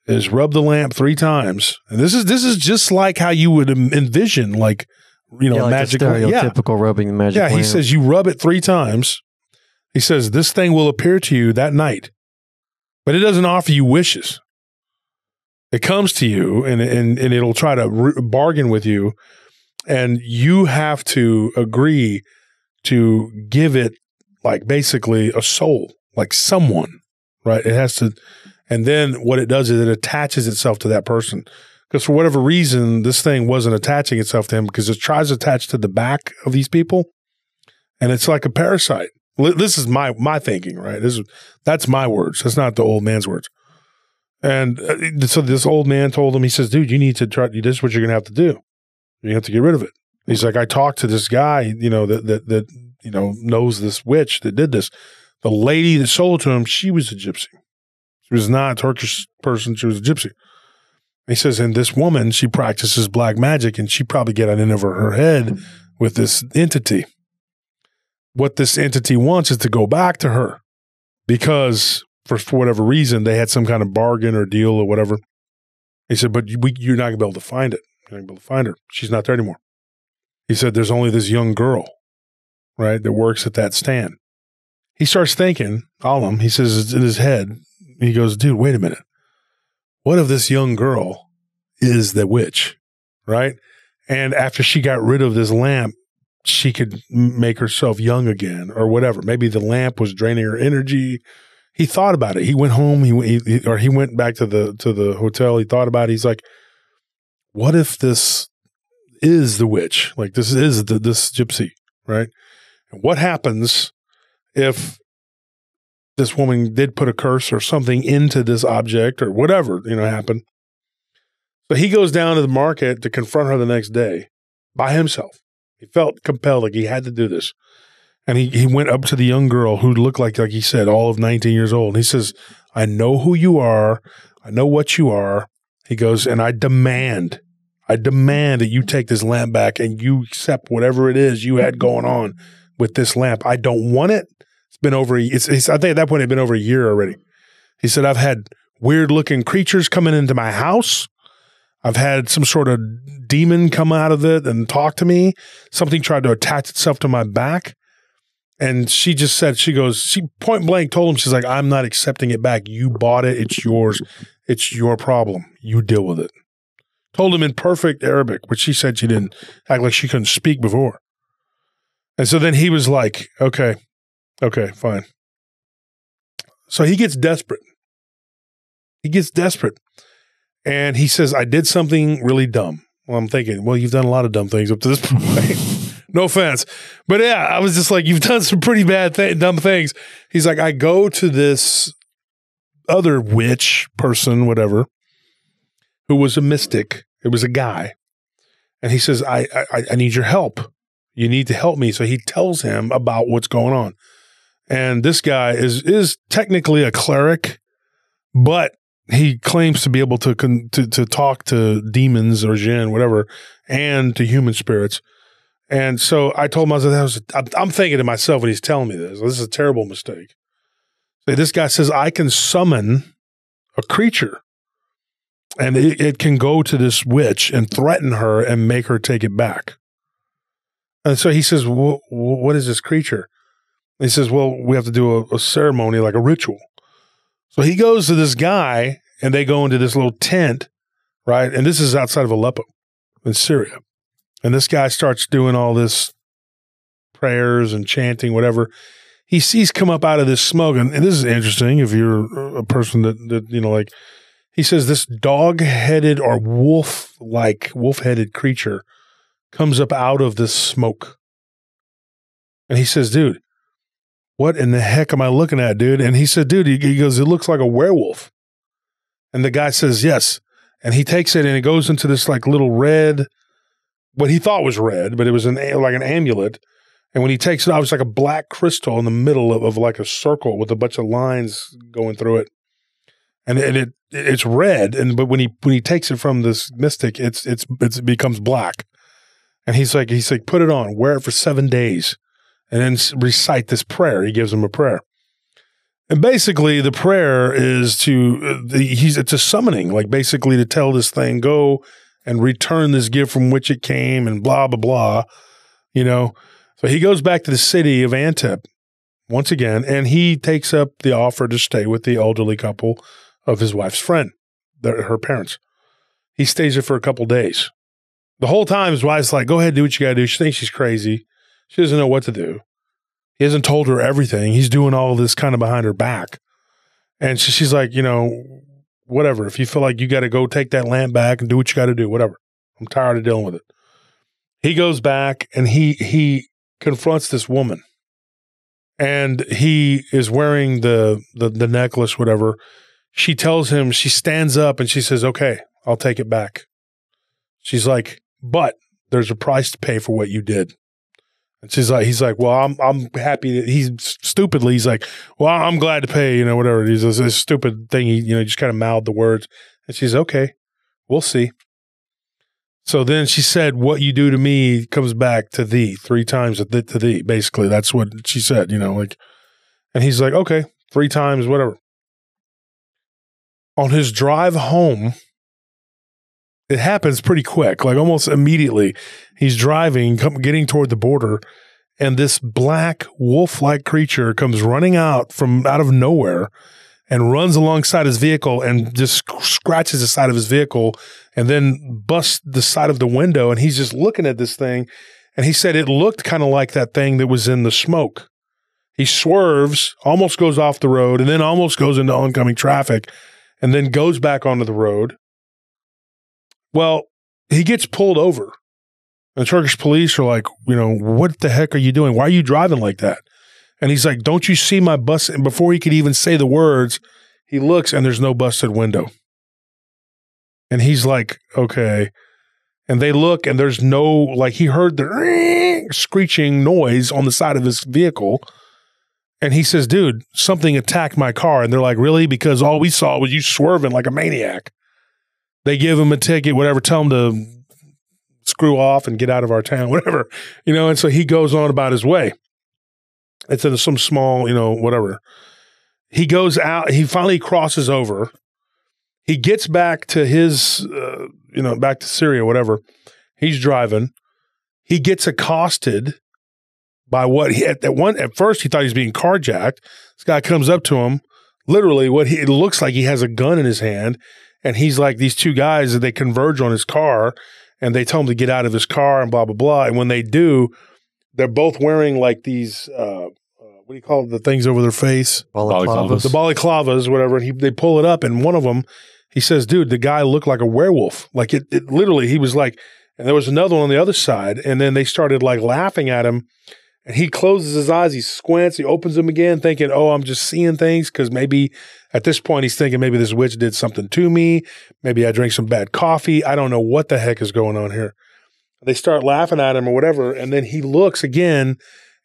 is rub the lamp 3 times. And this is just like how you would envision, like, like magic. Stereotypical rubbing the magic lamp. He says, you rub it 3 times. He says, this thing will appear to you that night, but it doesn't offer you wishes. It comes to you and it'll try to bargain with you, and you have to agree to give it like basically a soul, like someone, right? It has to, and then what it does is it attaches itself to that person. Because for whatever reason, this thing wasn't attaching itself to him because it tries to attach to the back of these people, and it's like a parasite. This is my thinking, right? That's my words. That's not the old man's words. And so this old man told him, he says, dude, you need to try, this is what you're going to have to do. You have to get rid of it. He's like, I talked to this guy, that knows this witch that did this. The lady that sold it to him, she was a gypsy. She was not a Turkish person. She was a gypsy. He says, and this woman, she practices black magic, and she probably got it in over her head with this entity. What this entity wants is to go back to her because for whatever reason, they had some kind of bargain or deal or whatever. He said, but you're not going to be able to find it. You're not going to be able to find her. She's not there anymore. He said, there's only this young girl, right, that works at that stand. He starts thinking, he says it's in his head. He goes, dude, wait a minute. What if this young girl is the witch, right? And after she got rid of this lamp, she could make herself young again or whatever. Maybe the lamp was draining her energy. He thought about it. He went home. He went back to the hotel. He thought about it. He's like, what if this is the witch? Like this is this gypsy, right? And what happens if this woman did put a curse or something into this object or whatever, happened? So he goes down to the market to confront her the next day by himself. He felt compelled, like he had to do this. And he went up to the young girl who looked like he said, all of 19 years old. And he says, I know who you are. I know what you are. He goes, and I demand that you take this lamp back and you accept whatever it is you had going on with this lamp. I don't want it. It's been over. I think at that point, it had been over a year already. He said, I've had weird looking creatures coming into my house. I've had some sort of demon come out of it and talk to me. Something tried to attach itself to my back. And she just said, she point blank told him, she's like, I'm not accepting it back. You bought it. It's yours. It's your problem. You deal with it. Told him in perfect Arabic, which she said she didn't act like she couldn't speak before. And so then he was like, okay, fine. So he gets desperate. And he says, I did something really dumb. Well, I'm thinking, well, you've done a lot of dumb things up to this point. No offense. But yeah, I was just like, you've done some pretty bad dumb things. He's like, I go to this other witch person, whatever, who was a mystic. It was a guy. And he says, I need your help. You need to help me. So he tells him about what's going on. And this guy is technically a cleric, but he claims to be able to talk to demons or Djinn, whatever, and to human spirits. And so I told him, I'm thinking to myself when he's telling me this is a terrible mistake. So this guy says, I can summon a creature and it can go to this witch and threaten her and make her take it back. And so he says, what is this creature? And he says, well, we have to do a ceremony, like a ritual. So he goes to this guy and they go into this little tent, right? And this is outside of Aleppo in Syria. And this guy starts doing all this prayers and chanting, whatever. He sees come up out of this smoke. And this is interesting if you're a person that you know, like, he says this dog-headed or wolf-headed creature comes up out of this smoke. And he says, dude, what in the heck am I looking at, dude? And he said, dude, he goes, it looks like a werewolf. And the guy says, yes. And he takes it and it goes into this like little red, what he thought was red, but it was like an amulet. And when he takes it off, it's like a black crystal in the middle of like a circle with a bunch of lines going through it. And it's red. But when he takes it from this mystic, it becomes black. And he's like, put it on, wear it for 7 days, and then recite this prayer. He gives him a prayer. And basically the prayer is it's a summoning, like basically to tell this thing, go and return this gift from which it came and blah, blah, blah, you know. So he goes back to the city of Antep once again, and he takes up the offer to stay with the elderly couple of his wife's friend, her parents. He stays there for a couple days. The whole time his wife's like, go ahead, do what you got to do. She thinks she's crazy. She doesn't know what to do. He hasn't told her everything. He's doing all this kind of behind her back. And she's like, you know, whatever. If you feel like you got to go take that lamp back and do what you got to do, whatever. I'm tired of dealing with it. He goes back and he confronts this woman. And he is wearing the necklace, whatever. She tells him, she stands up and she says, okay, I'll take it back. She's like, but there's a price to pay for what you did. And he's like, well, I'm happy that he's like, well, I'm glad to pay, you know, whatever. He's this stupid thing. He, you know, just kind of mouthed the words. And she's okay, we'll see. So then she said, what you do to me comes back to thee 3 times to thee. Basically, that's what she said, you know, like, and he's like, okay, 3 times, whatever. On his drive home, it happens pretty quick, like almost immediately. He's driving, getting toward the border, and this black wolf-like creature comes running out of nowhere and runs alongside his vehicle and just scratches the side of his vehicle and then busts the side of the window. And he's just looking at this thing. And he said it looked kind of like that thing that was in the smoke. He swerves, almost goes off the road, and then almost goes into oncoming traffic and then goes back onto the road. Well, he gets pulled over. And Turkish police are like, you know, what the heck are you doing? Why are you driving like that? And he's like, don't you see my bus? And before he could even say the words, he looks and there's no busted window. And he's like, okay. And they look and there's no, like he heard the screeching noise on the side of his vehicle. And he says, dude, something attacked my car. And they're like, really? Because all we saw was you swerving like a maniac. They give him a ticket, whatever, tell him to screw off and get out of our town, whatever, you know. And so he goes on about his way. It's in some small, you know, whatever. He goes out. He finally crosses over. He gets back to his, back to Syria, whatever. He's driving. He gets accosted by at first he thought he was being carjacked. This guy comes up to him. Literally, it looks like he has a gun in his hand. And he's like, these 2 guys, they converge on his car and they tell him to get out of his car and blah, blah, blah. And when they do, they're both wearing like these, what do you call the things over their face? Balaclavas. The balaclavas, whatever. And they pull it up. And one of them, he says, dude, the guy looked like a werewolf. Like it literally, he was like, and there was another one on the other side. And then they started like laughing at him. And he closes his eyes, he squints, he opens them again, thinking, oh, I'm just seeing things. Because maybe at this point, he's thinking maybe this witch did something to me. Maybe I drank some bad coffee. I don't know what the heck is going on here. They start laughing at him or whatever. And then he looks again,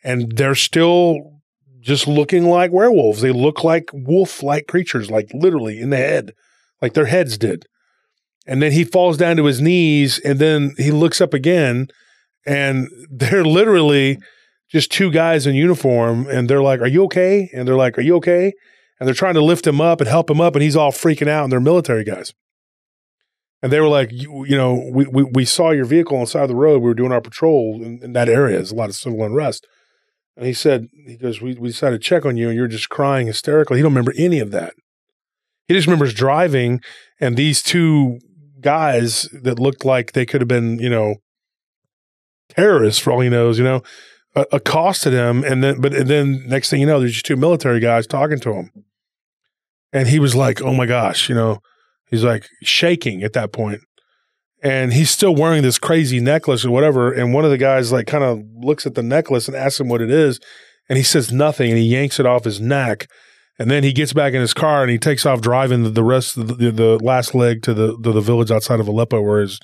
and they're still just looking like werewolves. They look like wolf-like creatures, like literally in the head, like their heads did. And then he falls down to his knees, and then he looks up again, and they're literally just two guys in uniform, and they're like, "Are you okay?" And they're like, "Are you okay?" And they're trying to lift him up and help him up, and he's all freaking out, and they're military guys. And they were like, we saw your vehicle on the side of the road. We were doing our patrol in that area. There's a lot of civil unrest. And he goes, we decided to check on you, and you're just crying hysterically. He don't remember any of that. He just remembers driving, and these two guys that looked like they could have been, terrorists for all he knows, accosted him. And then next thing you know, there's just two military guys talking to him. And he was like, oh my gosh, he's like shaking at that point. And he's still wearing this crazy necklace or whatever. And one of the guys like kind of looks at the necklace and asks him what it is. And he says nothing, and he yanks it off his neck. And then he gets back in his car and he takes off driving the rest of the last leg to the village outside of Aleppo where he's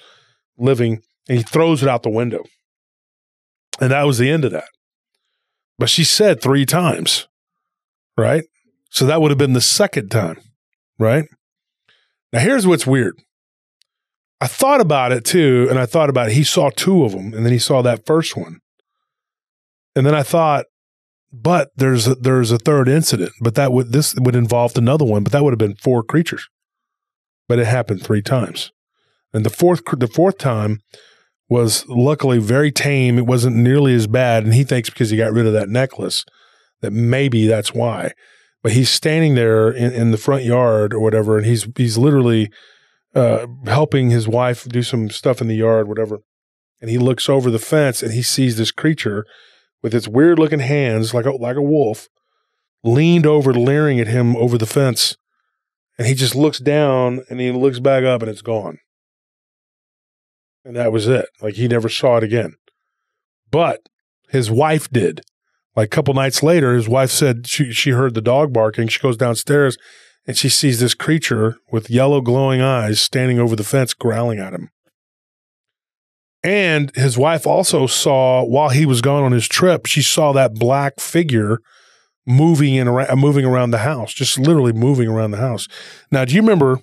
living. And he throws it out the window. And that was the end of that. But she said 3 times, right? So that would have been the second time, right? Now, here's what's weird. I thought about it too, and I thought about it. He saw 2 of them, and then he saw that first one. And then I thought, but there's a third incident, but this would involve another one, but that would have been 4 creatures. But it happened 3 times. And the fourth time was luckily very tame. It wasn't nearly as bad, and he thinks because he got rid of that necklace that maybe that's why. But he's standing there in the front yard or whatever, and he's literally helping his wife do some stuff in the yard, whatever. And he looks over the fence, and he sees this creature with its weird-looking hands, like a wolf, leaned over, leering at him over the fence. And he just looks down, and he looks back up, and it's gone. And that was it. Like, he never saw it again. But his wife did. Like, a couple nights later, his wife said she heard the dog barking. She goes downstairs, and she sees this creature with yellow glowing eyes standing over the fence growling at him. And his wife also saw, while he was gone on his trip, she saw that black figure moving around the house, just literally moving around the house. Now, do you remember,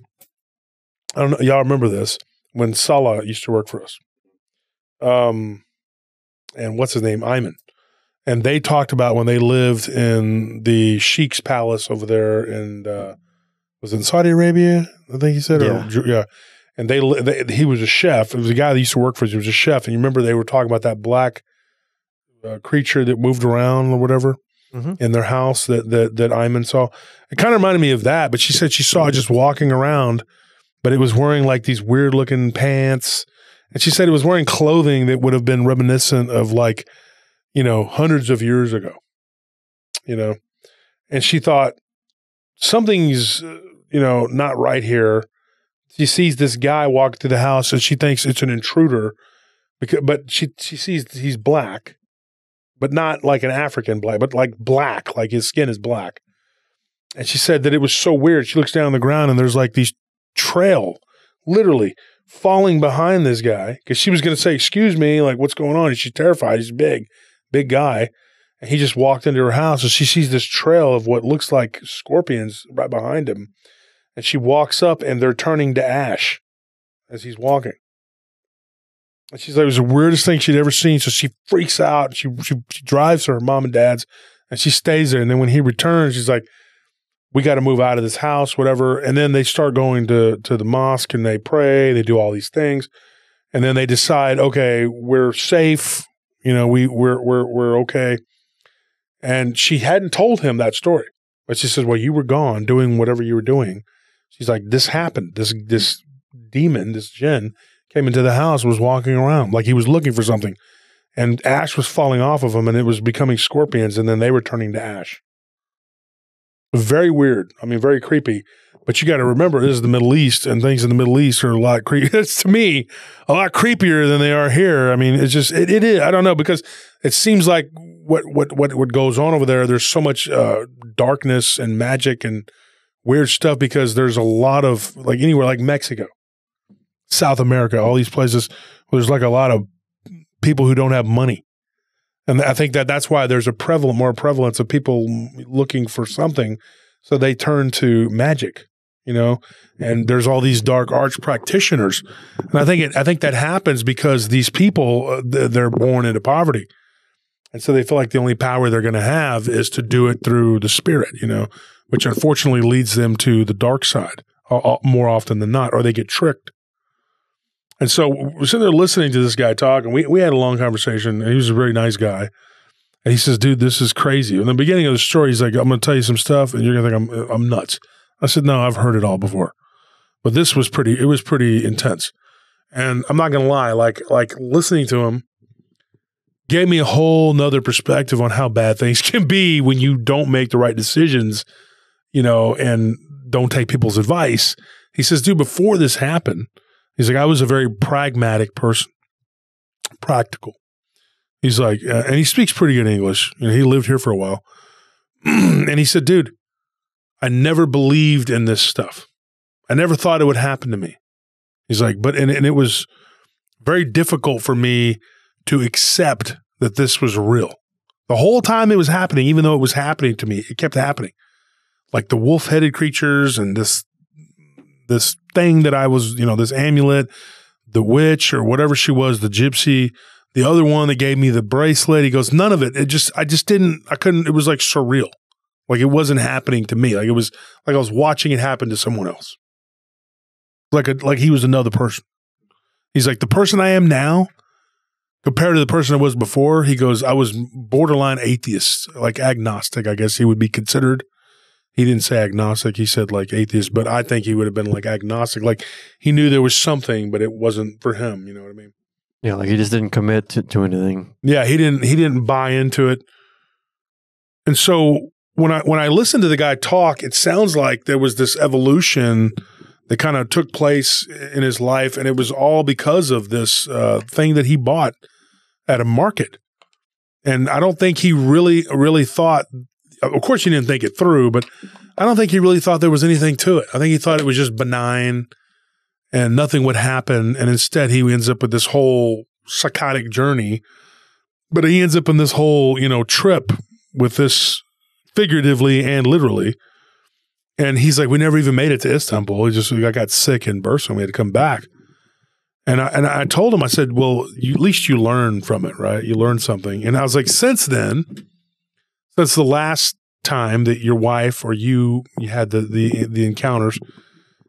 I don't know, y'all remember this, when Salah used to work for us. And what's his name? Ayman. And they talked about when they lived in the Sheikh's palace over there in, was it in Saudi Arabia? I think he said, yeah. And he was a chef. It was a guy that used to work for us. He was a chef. And you remember they were talking about that black creature that moved around or whatever in their house that Ayman saw. It kind of reminded me of that, but she said she saw it just walking around, but it was wearing like these weird looking pants. And she said it was wearing clothing that would have been reminiscent of like, hundreds of years ago, and she thought something's, not right here. She sees this guy walk through the house and she thinks it's an intruder but she sees he's black, but not like an African black, but like black, like his skin is black. And she said that it was so weird. She looks down on the ground and there's like these trail literally falling behind this guy because she was going to say, excuse me, like what's going on? And she's terrified. He's big guy. And he just walked into her house and she sees this trail of what looks like scorpions right behind him. And she walks up and they're turning to ash as he's walking. And she's like, it was the weirdest thing she'd ever seen. So she freaks out. She drives to her mom and dad's and she stays there. And then when he returns, she's like, we got to move out of this house, whatever. And then they start going to the mosque and they pray. They do all these things. And then they decide, okay, we're safe. We're okay. And she hadn't told him that story. But she says, well, you were gone doing whatever you were doing. She's like, this happened. This demon, this Djinn, came into the house, was walking around like he was looking for something. And ash was falling off of him and it was becoming scorpions. And then they were turning to ash. Very weird. I mean, very creepy. But you got to remember, this is the Middle East, and things in the Middle East are a lot creepy. It's, to me, a lot creepier than they are here. I mean, it's just, it is. I don't know, because it seems like what goes on over there, there's so much darkness and magic and weird stuff because there's a lot of, like anywhere like Mexico, South America, all these places where there's like a lot of people who don't have money. And I think that's why there's a more prevalence of people looking for something. So they turn to magic, and there's all these dark arts practitioners. And I think that happens because these people, they're born into poverty. And so they feel like the only power they're going to have is to do it through the spirit, which unfortunately leads them to the dark side more often than not, or they get tricked. And so we're sitting there listening to this guy talk, and we had a long conversation, and he was a very nice guy. And he says, dude, this is crazy. In the beginning of the story, he's like, I'm going to tell you some stuff, and you're going to think I'm nuts. I said, no, I've heard it all before. But this was pretty intense. And I'm not going to lie, like listening to him gave me a whole nother perspective on how bad things can be when you don't make the right decisions, and don't take people's advice. He says, dude, before this happened, he's like, I was a very pragmatic person, practical. He's like, and he speaks pretty good English. He lived here for a while. And he said, dude, I never believed in this stuff. I never thought it would happen to me. He's like, and it was very difficult for me to accept that this was real. The whole time it was happening, even though it was happening to me, it kept happening. Like the wolf-headed creatures and this thing that I was, this amulet, the witch or whatever she was, the gypsy, the other one that gave me the bracelet. He goes, none of it. I couldn't, it was like surreal. Like it wasn't happening to me. Like it was like I was watching it happen to someone else. Like he was another person. He's like, the person I am now compared to the person I was before, he goes, I was borderline atheist, like agnostic, I guess he would be considered. He didn't say agnostic. He said like atheist, but I think he would have been like agnostic. Like he knew there was something, but it wasn't for him. You know what I mean? Yeah, like he just didn't commit to anything. Yeah, he didn't buy into it. And so when I listened to the guy talk, it sounds like there was this evolution that kind of took place in his life, and it was all because of this thing that he bought at a market. And I don't think he really thought. Of course, he didn't think it through, but I don't think he really thought there was anything to it. I think he thought it was just benign and nothing would happen. And instead, he ends up with this whole psychotic journey. But he ends up in this whole, trip with this figuratively and literally. And he's like, we never even made it to Istanbul. I got sick in Bursa. We had to come back. And I told him, I said, well, at least you learn from it, right? You learn something. And I was like, since the last time that your wife or you had the encounters,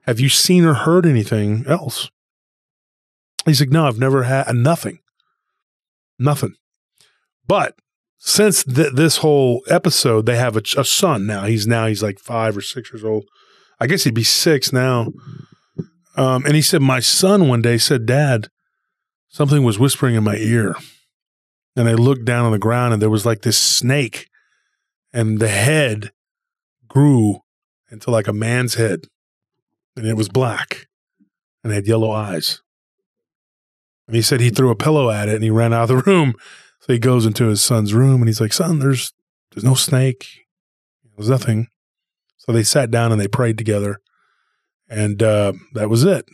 have you seen or heard anything else? He's like, no, I've never had nothing. But since this whole episode, they have a son now. He's like 5 or 6 years old. I guess he'd be 6 now. And he said, my son one day said, Dad, something was whispering in my ear. And I looked down on the ground and there was like this snake. And the head grew into like a man's head. And it was black. And had yellow eyes. And he said he threw a pillow at it and he ran out of the room. So he goes into his son's room and he's like, son, there's no snake. There's nothing. So they sat down and they prayed together. And that was it.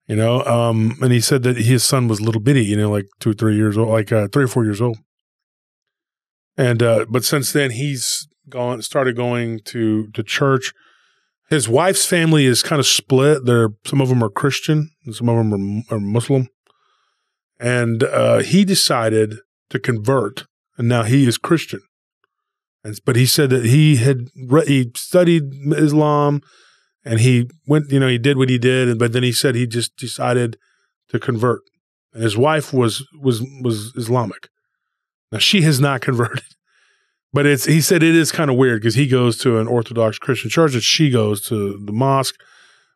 And he said that his son was little bitty, like 2 or 3 years old, like 3 or 4 years old. And but since then he's started going to church. His wife's family is kind of split. Some of them are Christian and some of them are Muslim. And he decided to convert, and now he is Christian. But he said that he studied Islam, and he went, he did what he did, but then he said he just decided to convert. And his wife was Islamic. Now she has not converted, but he said it is kind of weird because he goes to an Orthodox Christian church and she goes to the mosque.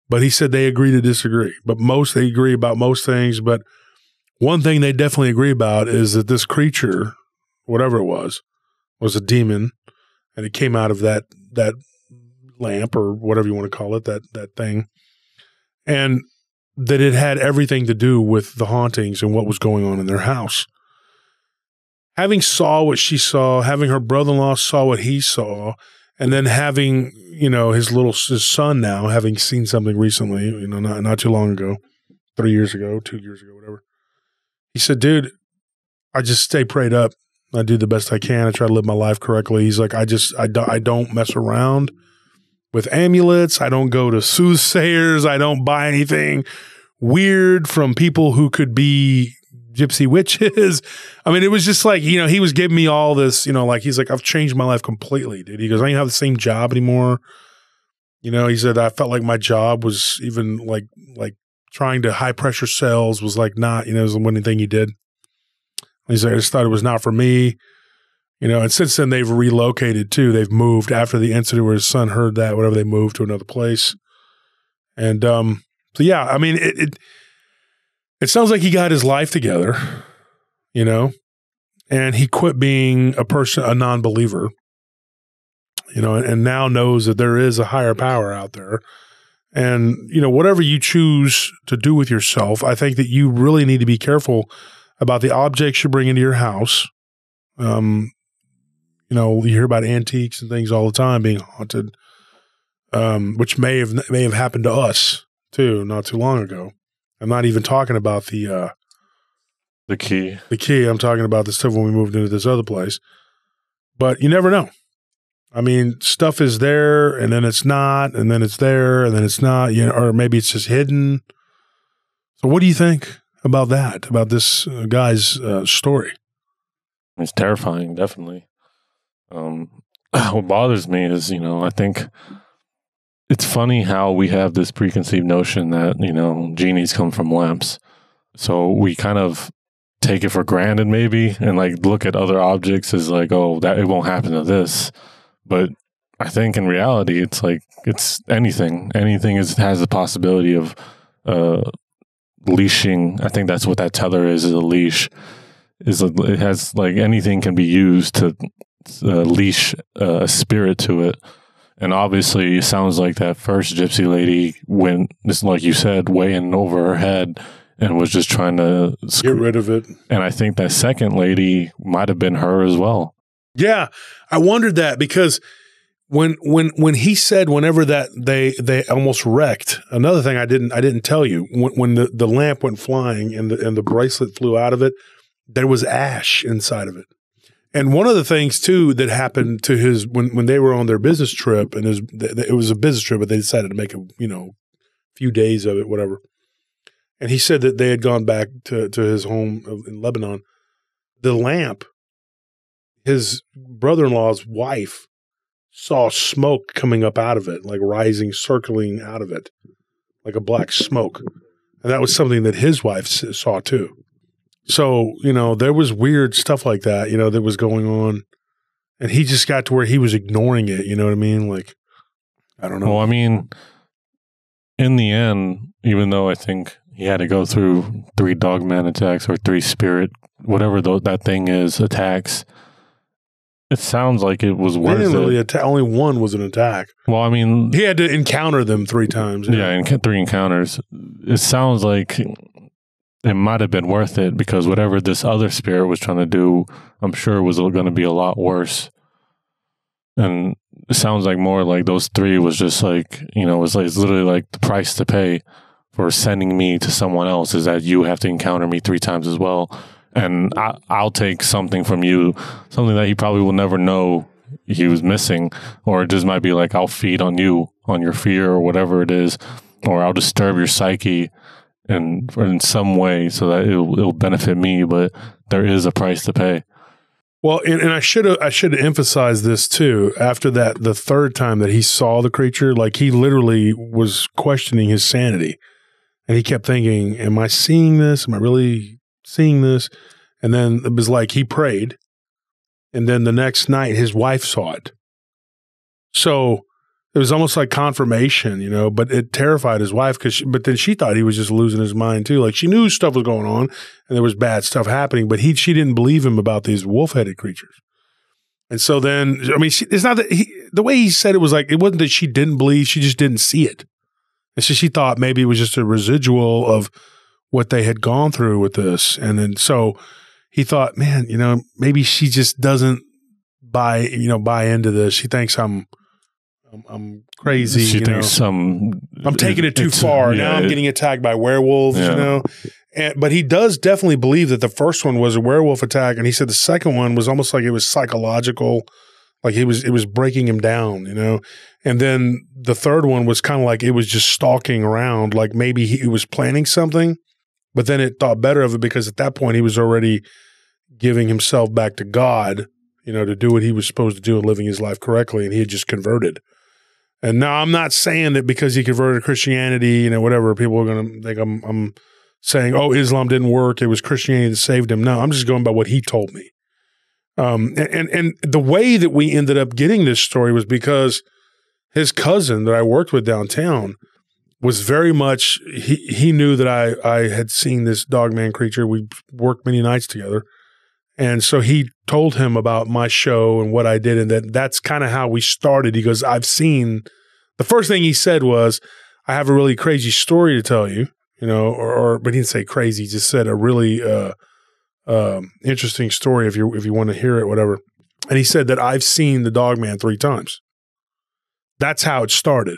But he said they agree to disagree. But they agree about most things. But one thing they definitely agree about is that this creature, whatever it was a demon, and it came out of that lamp or whatever you want to call it, that thing, and that it had everything to do with the hauntings and what was going on in their house. Having saw what she saw, having her brother-in-law saw what he saw, and then having, his son now, having seen something recently, not too long ago, 3 years ago, 2 years ago, whatever. He said, dude, I just stay prayed up. I do the best I can. I try to live my life correctly. He's like, I don't mess around with amulets. I don't go to soothsayers. I don't buy anything weird from people who could be gypsy witches. I mean, it was just like, he was giving me all this, like, he's like, I've changed my life completely, dude. He goes, I don't have the same job anymore. He said, I felt like my job was even like trying to high pressure sales was like not, it was the one thing he did. He said, I just thought it was not for me, and since then they've relocated too. They've moved after the incident where his son heard that, whatever, they moved to another place. And, so yeah, I mean, it sounds like he got his life together, and he quit being a non-believer, and now knows that there is a higher power out there. And, whatever you choose to do with yourself, I think that you really need to be careful about the objects you bring into your house. You hear about antiques and things all the time being haunted, which may have happened to us too, not too long ago. I'm not even talking about the key. The key. I'm talking about the stuff when we moved into this other place. But you never know. I mean, stuff is there, and then it's not, and then it's there, and then it's not. Or maybe it's just hidden. So, what do you think about that? About this guy's story? It's terrifying, definitely. What bothers me is, I think it's funny how we have this preconceived notion that, genies come from lamps. So we kind of take it for granted maybe, and like look at other objects as like, oh, that it won't happen to this. But I think in reality, it's like, it's anything. Anything has the possibility of leashing. I think that's what that tether is a leash. It has like anything can be used to leash a spirit to it. And obviously, it sounds like that first gypsy lady went, just like you said, way in over her head and was just trying to get rid of it. And I think that second lady might have been her as well. Yeah, I wondered that because when he said whenever that they almost wrecked. Another thing I didn't tell you, when the lamp went flying and the bracelet flew out of it, there was ash inside of it. And one of the things too that happened to his when they were on their business trip, and it was a business trip, but they decided to make a few days of it, whatever. And he said that they had gone back to his home in Lebanon. The lamp, his brother-in-law's wife saw smoke coming up out of it, like rising, circling out of it, like a black smoke. And that was something that his wife saw too. So, there was weird stuff like that, that was going on. And he just got to where he was ignoring it. You know what I mean? Like, I don't know. Well, I mean, in the end, even though I think he had to go through 3 dogman attacks or 3 spirit, whatever that thing is, attacks, it sounds like it was worth it. Really only one was an attack. Well, I mean, he had to encounter them 3 times. Yeah, 3 encounters. It sounds like it might have been worth it because whatever this other spirit was trying to do, I'm sure was going to be a lot worse. And it sounds like more like those 3 was just like, it's literally like the price to pay for sending me to someone else is that you have to encounter me 3 times as well. And I'll take something from you, something that he probably will never know he was missing. Or it just might be like, I'll feed on you, on your fear or whatever it is. Or I'll disturb your psyche in some way so that it'll benefit me, but there is a price to pay. Well, and I should have emphasized this too. After that, the 3rd time that he saw the creature, like he literally was questioning his sanity, and he kept thinking, "Am I seeing this? Am I really seeing this?" And then it was like he prayed, and then the next night his wife saw it. So it was almost like confirmation, but it terrified his wife but then she thought he was just losing his mind too. Like she knew stuff was going on and there was bad stuff happening, but she didn't believe him about these wolf-headed creatures. And so then, I mean, it's not that the way he said it was like, it wasn't that she didn't believe, she just didn't see it. And so she thought maybe it was just a residual of what they had gone through with this. And then, so he thought, man, maybe she just doesn't buy into this. She thinks I'm crazy. She thinks I'm taking it too far. Now I'm getting attacked by werewolves, But he does definitely believe that the first one was a werewolf attack, and he said the second one was almost like it was psychological, like it was breaking him down, you know. And then the third one was kind of like it was just stalking around, like maybe he was planning something, but then it thought better of it because at that point he was already giving himself back to God, you know, to do what he was supposed to do and living his life correctly, and he had just converted. And now I'm not saying that because he converted to Christianity, you know, whatever, people are going to think I'm saying, oh, Islam didn't work, it was Christianity that saved him. No, I'm just going by what he told me. And the way that we ended up getting this story was because his cousin that I worked with downtown was very much, he knew that I had seen this dogman creature. We worked many nights together. And so he told him about my show and what I did. And that's kind of how we started. He goes, I've seen, the first thing he said was, I have a really crazy story to tell you, you know, but he didn't say crazy. He just said a really interesting story if you want to hear it, whatever. And he said that I've seen the dogman 3 times. That's how it started.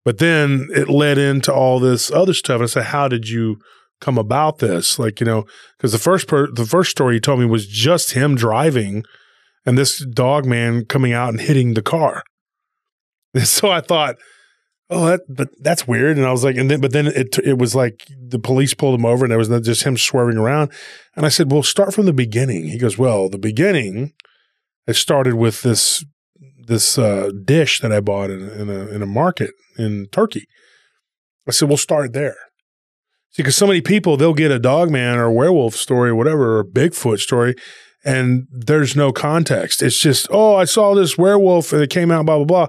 But then it led into all this other stuff. And I said, how did you come about this? Like, you know, because the first story he told me was just him driving and this dogman coming out and hitting the car. And so I thought, oh, that's weird. And I was like, but then it was like the police pulled him over and there was just him swerving around. And I said, well, start from the beginning. He goes, well, the beginning, it started with this dish that I bought in a market in Turkey. I said, we'll start there. See, because so many people, they'll get a dogman or a werewolf story or whatever, or a Bigfoot story, and there's no context. It's just, oh, I saw this werewolf and it came out, blah, blah, blah.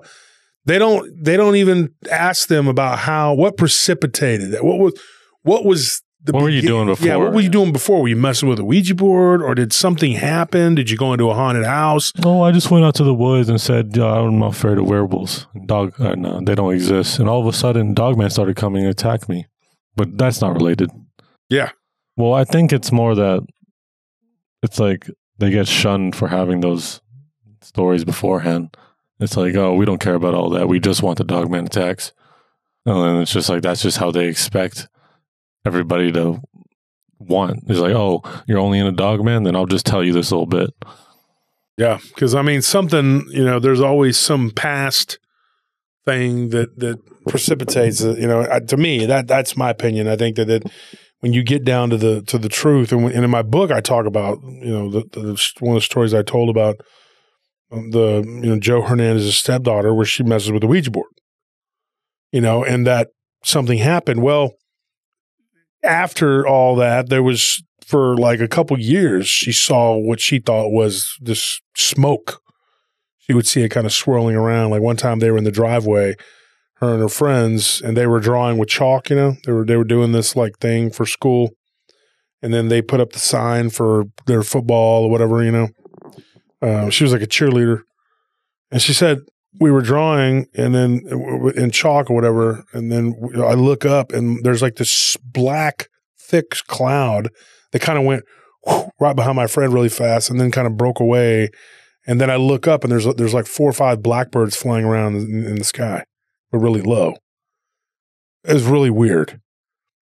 They don't even ask them about what precipitated that. What were you doing before? Yeah, what were you doing before? Were you messing with a Ouija board, or did something happen? Did you go into a haunted house? Oh, I just went out to the woods and said, I'm not afraid of werewolves. No, they don't exist. And all of a sudden, dogman started coming and attacked me. But that's not related. Yeah. Well, I think it's more that it's like they get shunned for having those stories beforehand. It's like, oh, we don't care about all that. We just want the dogman attacks. And it's just like, that's just how they expect everybody to want. It's like, oh, you're only in a dogman? Then I'll just tell you this little bit. Yeah. Because, I mean, something, you know, there's always some past thing that precipitates, you know, to me, that's my opinion. I think that when you get down to the truth, and in my book, I talk about, you know, one of the stories I told about Joe Hernandez's stepdaughter, where she messes with the Ouija board, you know, and that something happened. Well, after all that, there was, for like a couple years, she saw what she thought was this smoke. She would see it kind of swirling around. Like one time they were in the driveway, her and her friends, and they were drawing with chalk, you know, they were doing this like thing for school. And then they put up the sign for their football or whatever, you know. She was like a cheerleader. And she said, we were drawing and then in chalk or whatever. And then I look up and there's like this black, thick cloud that kind of went right behind my friend really fast and then kind of broke away. And then I look up and there's like 4 or 5 blackbirds flying around in the sky, but really low. It was really weird.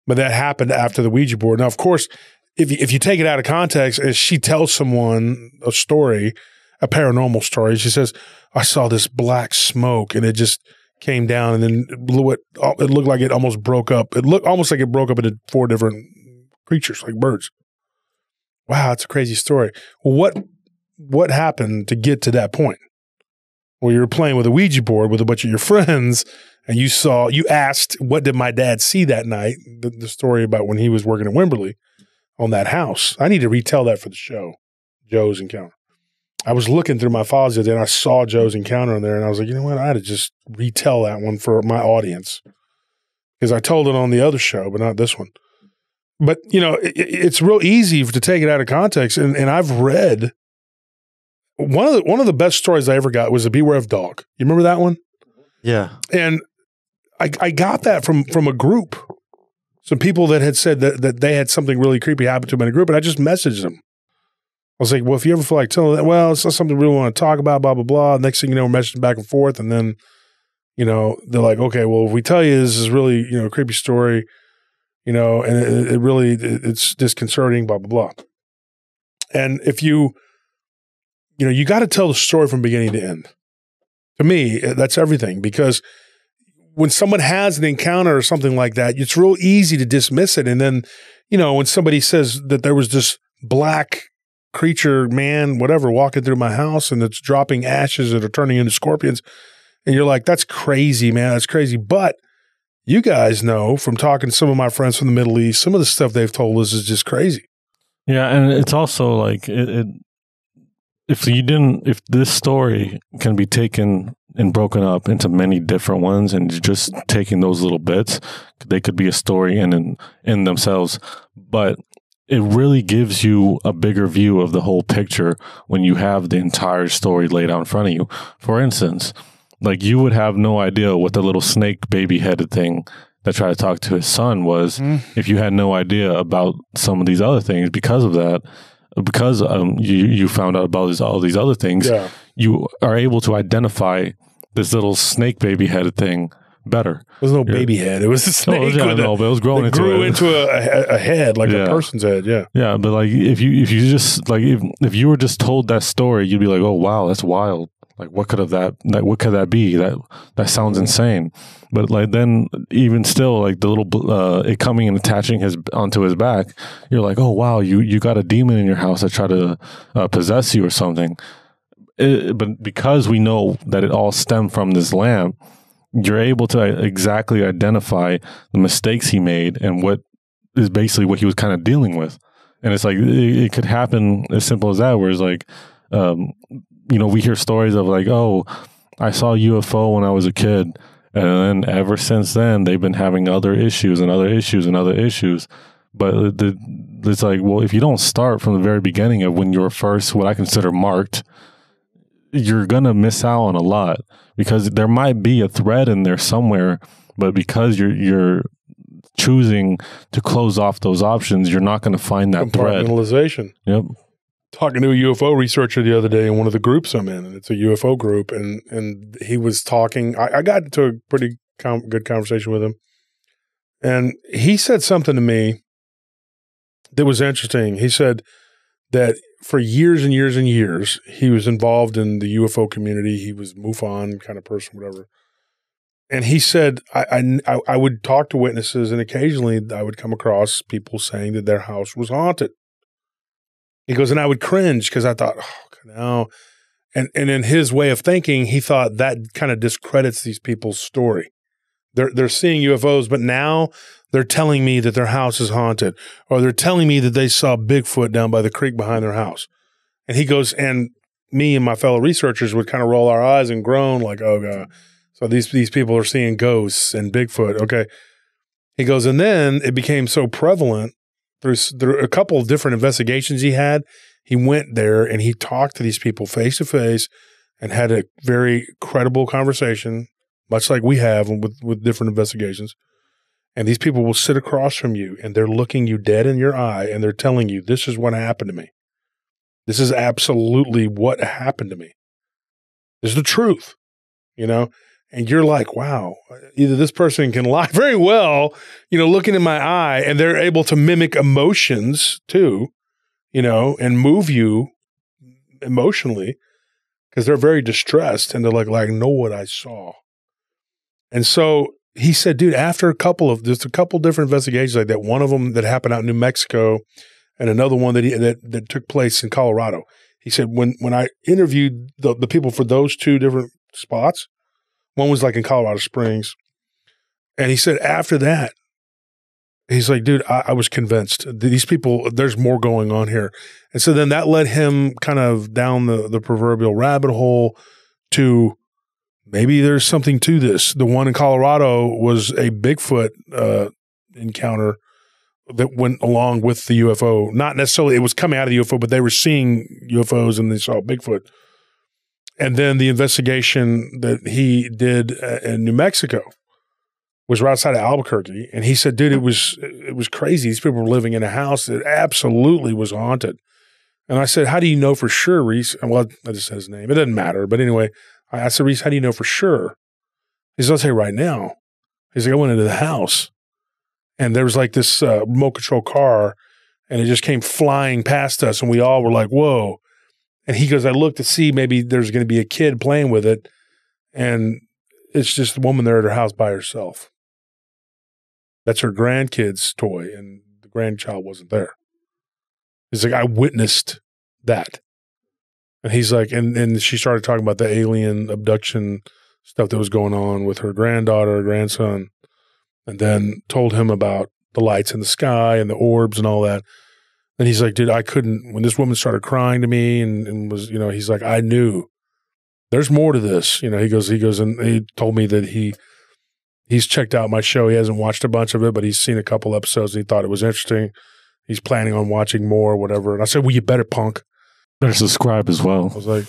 But that happened after the Ouija board. Now, of course, if you take it out of context, and she tells someone a story, a paranormal story, she says, I saw this black smoke and it just came down and then it looked like it almost broke up. It looked almost like it broke up into 4 different creatures, like birds. Wow, that's a crazy story. Well, what happened to get to that point? Well, you were playing with a Ouija board with a bunch of your friends, and you asked, what did my dad see that night? The story about when he was working at Wimberley on that house. I need to retell that for the show, Joe's Encounter. I was looking through my files the other day, and I saw Joe's Encounter on there, and I was like, you know what? I had to just retell that one for my audience because I told it on the other show, but not this one. But, you know, it's real easy to take it out of context, and I've read one of the best stories I ever got was a Beware of Dog. You remember that one? Yeah. And I got that from a group. Some people that had said that they had something really creepy happen to them in a group, and I just messaged them. I was like, well, if you ever feel like telling that, well, it's not something we really want to talk about, blah, blah, blah. Next thing you know, we're messaging back and forth. And then, you know, they're like, okay, well, if we tell you this is really, you know, a creepy story, you know, and it really, it's disconcerting, blah, blah, blah. And if you got to tell the story from beginning to end. To me, that's everything, because when someone has an encounter or something like that, it's real easy to dismiss it. And then, you know, when somebody says that there was this black creature, man, whatever, walking through my house and it's dropping ashes that are turning into scorpions, and you're like, that's crazy, man, that's crazy. But you guys know from talking to some of my friends from the Middle East, some of the stuff they've told us is just crazy. Yeah, and it's also like if this story can be taken and broken up into many different ones, and just taking those little bits, they could be a story in themselves. But it really gives you a bigger view of the whole picture when you have the entire story laid out in front of you. For instance, like, you would have no idea what the little snake baby-headed thing that tried to talk to his son was if you had no idea about some of these other things. Because of that, because you found out about all these other things, you are able to identify this little snake baby-headed thing better. It was no baby head. It was a snake. But it was growing into a head, like a person's head. Yeah. Yeah. But like, if you just like, if you were just told that story, you'd be like, oh, wow, that's wild. Like, what could that be? That sounds insane. But like, then even still, like, the little it coming and attaching onto his back, you're like, oh wow, you got a demon in your house that tried to possess you or something. But because we know that it all stemmed from this lamp, you're able to exactly identify the mistakes he made and what is basically what he was kind of dealing with. And it's like, it could happen as simple as that, where it's like, you know, we hear stories of like, oh, I saw a UFO when I was a kid. And then ever since then, they've been having other issues and other issues and other issues. But it's like, well, if you don't start from the very beginning of when you're first, what I consider marked, you're going to miss out on a lot, because there might be a thread in there somewhere. But because you're choosing to close off those options, you're not going to find that thread. Compartmentalization. Yep. Talking to a UFO researcher the other day in one of the groups I'm in, and it's a UFO group, and he was talking. I got into a pretty good conversation with him, and he said something to me that was interesting. He said that for years and years and years, he was involved in the UFO community. He was MUFON kind of person, whatever. And he said, I would talk to witnesses, and occasionally I would come across people saying that their house was haunted. He goes, and I would cringe because I thought, oh, no. And in his way of thinking, he thought that kind of discredits these people's story. They're seeing UFOs, but now they're telling me that their house is haunted, or they're telling me that they saw Bigfoot down by the creek behind their house. And he goes, and me and my fellow researchers would kind of roll our eyes and groan like, oh, God. So these people are seeing ghosts and Bigfoot. Okay. He goes, and then it became so prevalent through a couple of different investigations he had. He went there and he talked to these people face to face and had a very credible conversation, much like we have with different investigations. And these people will sit across from you and they're looking you dead in your eye and they're telling you, this is what happened to me. This is absolutely what happened to me. This is the truth, you know? And you're like, wow, either this person can lie very well, you know, looking in my eye, and they're able to mimic emotions too, you know, and move you emotionally because they're very distressed and they're like, I know what I saw. And so he said, dude, after there's a couple different investigations like that, one of them that happened out in New Mexico and another one that took place in Colorado. He said, when I interviewed the people for those two different spots, one was like in Colorado Springs. And he said after that, he's like, dude, I was convinced these people, there's more going on here. And so then that led him kind of down the proverbial rabbit hole to maybe there's something to this. The one in Colorado was a Bigfoot encounter that went along with the UFO. Not necessarily, it was coming out of the UFO, but they were seeing UFOs and they saw Bigfoot. And then the investigation that he did in New Mexico was right outside of Albuquerque. And he said, dude, it was crazy. These people were living in a house that absolutely was haunted. And I said, how do you know for sure, Reese? Well, I just said his name. It doesn't matter. But anyway, I said, Reese, how do you know for sure? He said, I'll tell you right now. He's like, I went into the house and there was like this remote control car, and it just came flying past us, and we all were like, whoa. And he goes, I looked to see maybe there's going to be a kid playing with it, and it's just a woman there at her house by herself. That's her grandkid's toy, and the grandchild wasn't there. He's like, I witnessed that. And he's like, and she started talking about the alien abduction stuff that was going on with her granddaughter, grandson, and then told him about the lights in the sky and the orbs and all that. And he's like, dude, I couldn't, when this woman started crying to me and was, he's like, I knew there's more to this. He goes, and he told me that he's checked out my show. He hasn't watched a bunch of it, but he's seen a couple episodes and he thought it was interesting. He's planning on watching more or whatever. And I said, well, you better, punk. Better subscribe as well. I was like,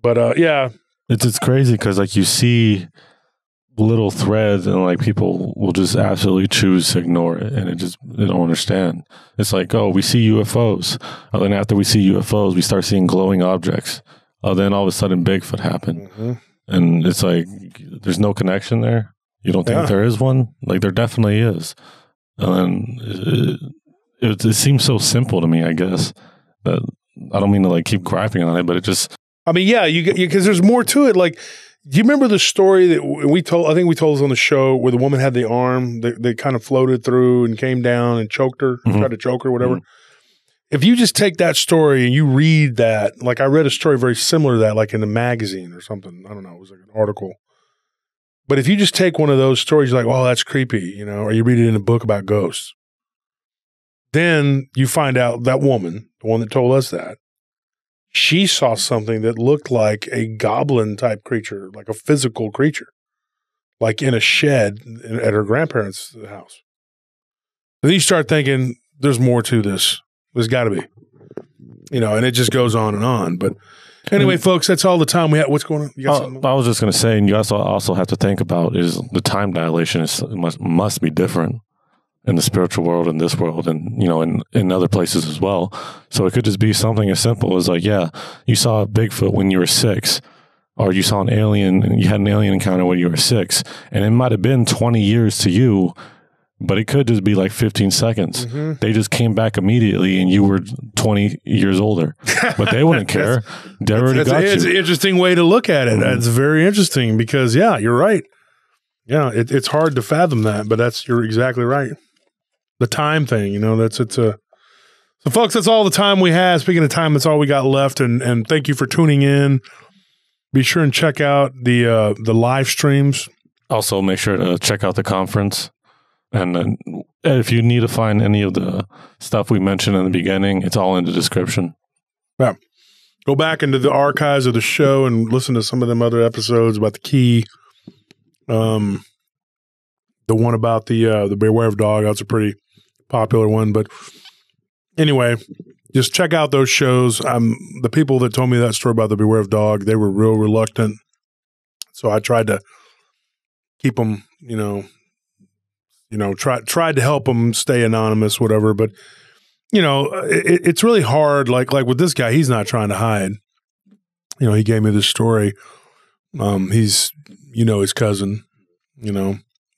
but yeah. It's crazy because like you see little threads and like people will just absolutely choose to ignore it and they don't understand. It's like, oh, we see UFOs. And then after we see UFOs, we start seeing glowing objects. Then all of a sudden Bigfoot happened. Mm-hmm. And it's like, there's no connection there. You don't think there is one? Like there definitely is. And it seems so simple to me, I guess, that I don't mean to like keep griping on it, but it just, I mean, yeah, because there's more to it. Like, do you remember the story that we told? I think we told this on the show where the woman had the arm that kind of floated through and came down and choked her, tried to choke her, whatever. Mm-hmm. If you just take that story and you read that, like I read a story very similar to that, like in a magazine or something. I don't know. It was like an article. But if you just take one of those stories, you're like, oh, that's creepy, or you read it in a book about ghosts. Then you find out that woman, the one that told us that, she saw something that looked like a goblin type creature, like a physical creature, like in a shed at her grandparents' house. And then you start thinking, there's more to this. There's got to be, and it just goes on and on. But anyway, folks, that's all the time we have. What's going on? You got something? I was just going to say, and you also have to think about is the time dilation must be different in the spiritual world, in this world, and in other places as well. So it could just be something as simple as like, yeah, you saw a Bigfoot when you were 6, or you saw an alien and you had an alien encounter when you were 6, and it might have been 20 years to you, but it could just be like 15 seconds. Mm-hmm. They just came back immediately and you were 20 years older, but they wouldn't care. They already got you. It's an interesting way to look at it. Mm-hmm. It's very interesting because, yeah, you're right. Yeah, it's hard to fathom that, but you're exactly right. The time thing, so folks, that's all the time we have. Speaking of time, that's all we got left. And thank you for tuning in. Be sure and check out the live streams. Also, make sure to check out the conference. And if you need to find any of the stuff we mentioned in the beginning, it's all in the description. Yeah. Go back into the archives of the show and listen to some of them other episodes about the key. The one about the Beware of Dog, that's a pretty popular one. But anyway, just check out those shows. The people that told me that story about the Beware of Dog, they were real reluctant. So I tried to keep them, tried to help them stay anonymous, whatever. But, it's really hard. Like with this guy, he's not trying to hide. He gave me this story. He's, his cousin,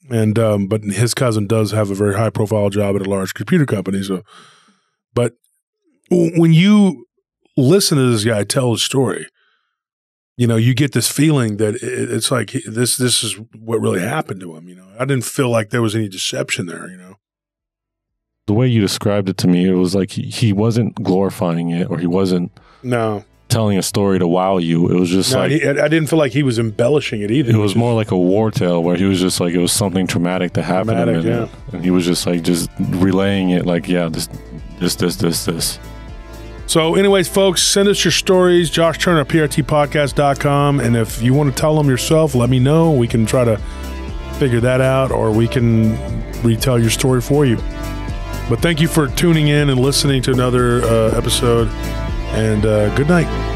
and but his cousin does have a very high profile job at a large computer company. So, but when you listen to this guy tell his story, you get this feeling that it's like this is what really happened to him. I didn't feel like there was any deception there. The way you described it to me, it was like he wasn't glorifying it, or he wasn't telling a story to wow you. It was just I didn't feel like he was embellishing it either. It was more like a war tale where he was just like, it was something traumatic that happened to him. And he was just like, just relaying it like, yeah, this. So anyways, folks, send us your stories, Josh Turner at prtpodcast.com. And if you want to tell them yourself, let me know. We can try to figure that out, or we can retell your story for you. But thank you for tuning in and listening to another episode. And good night.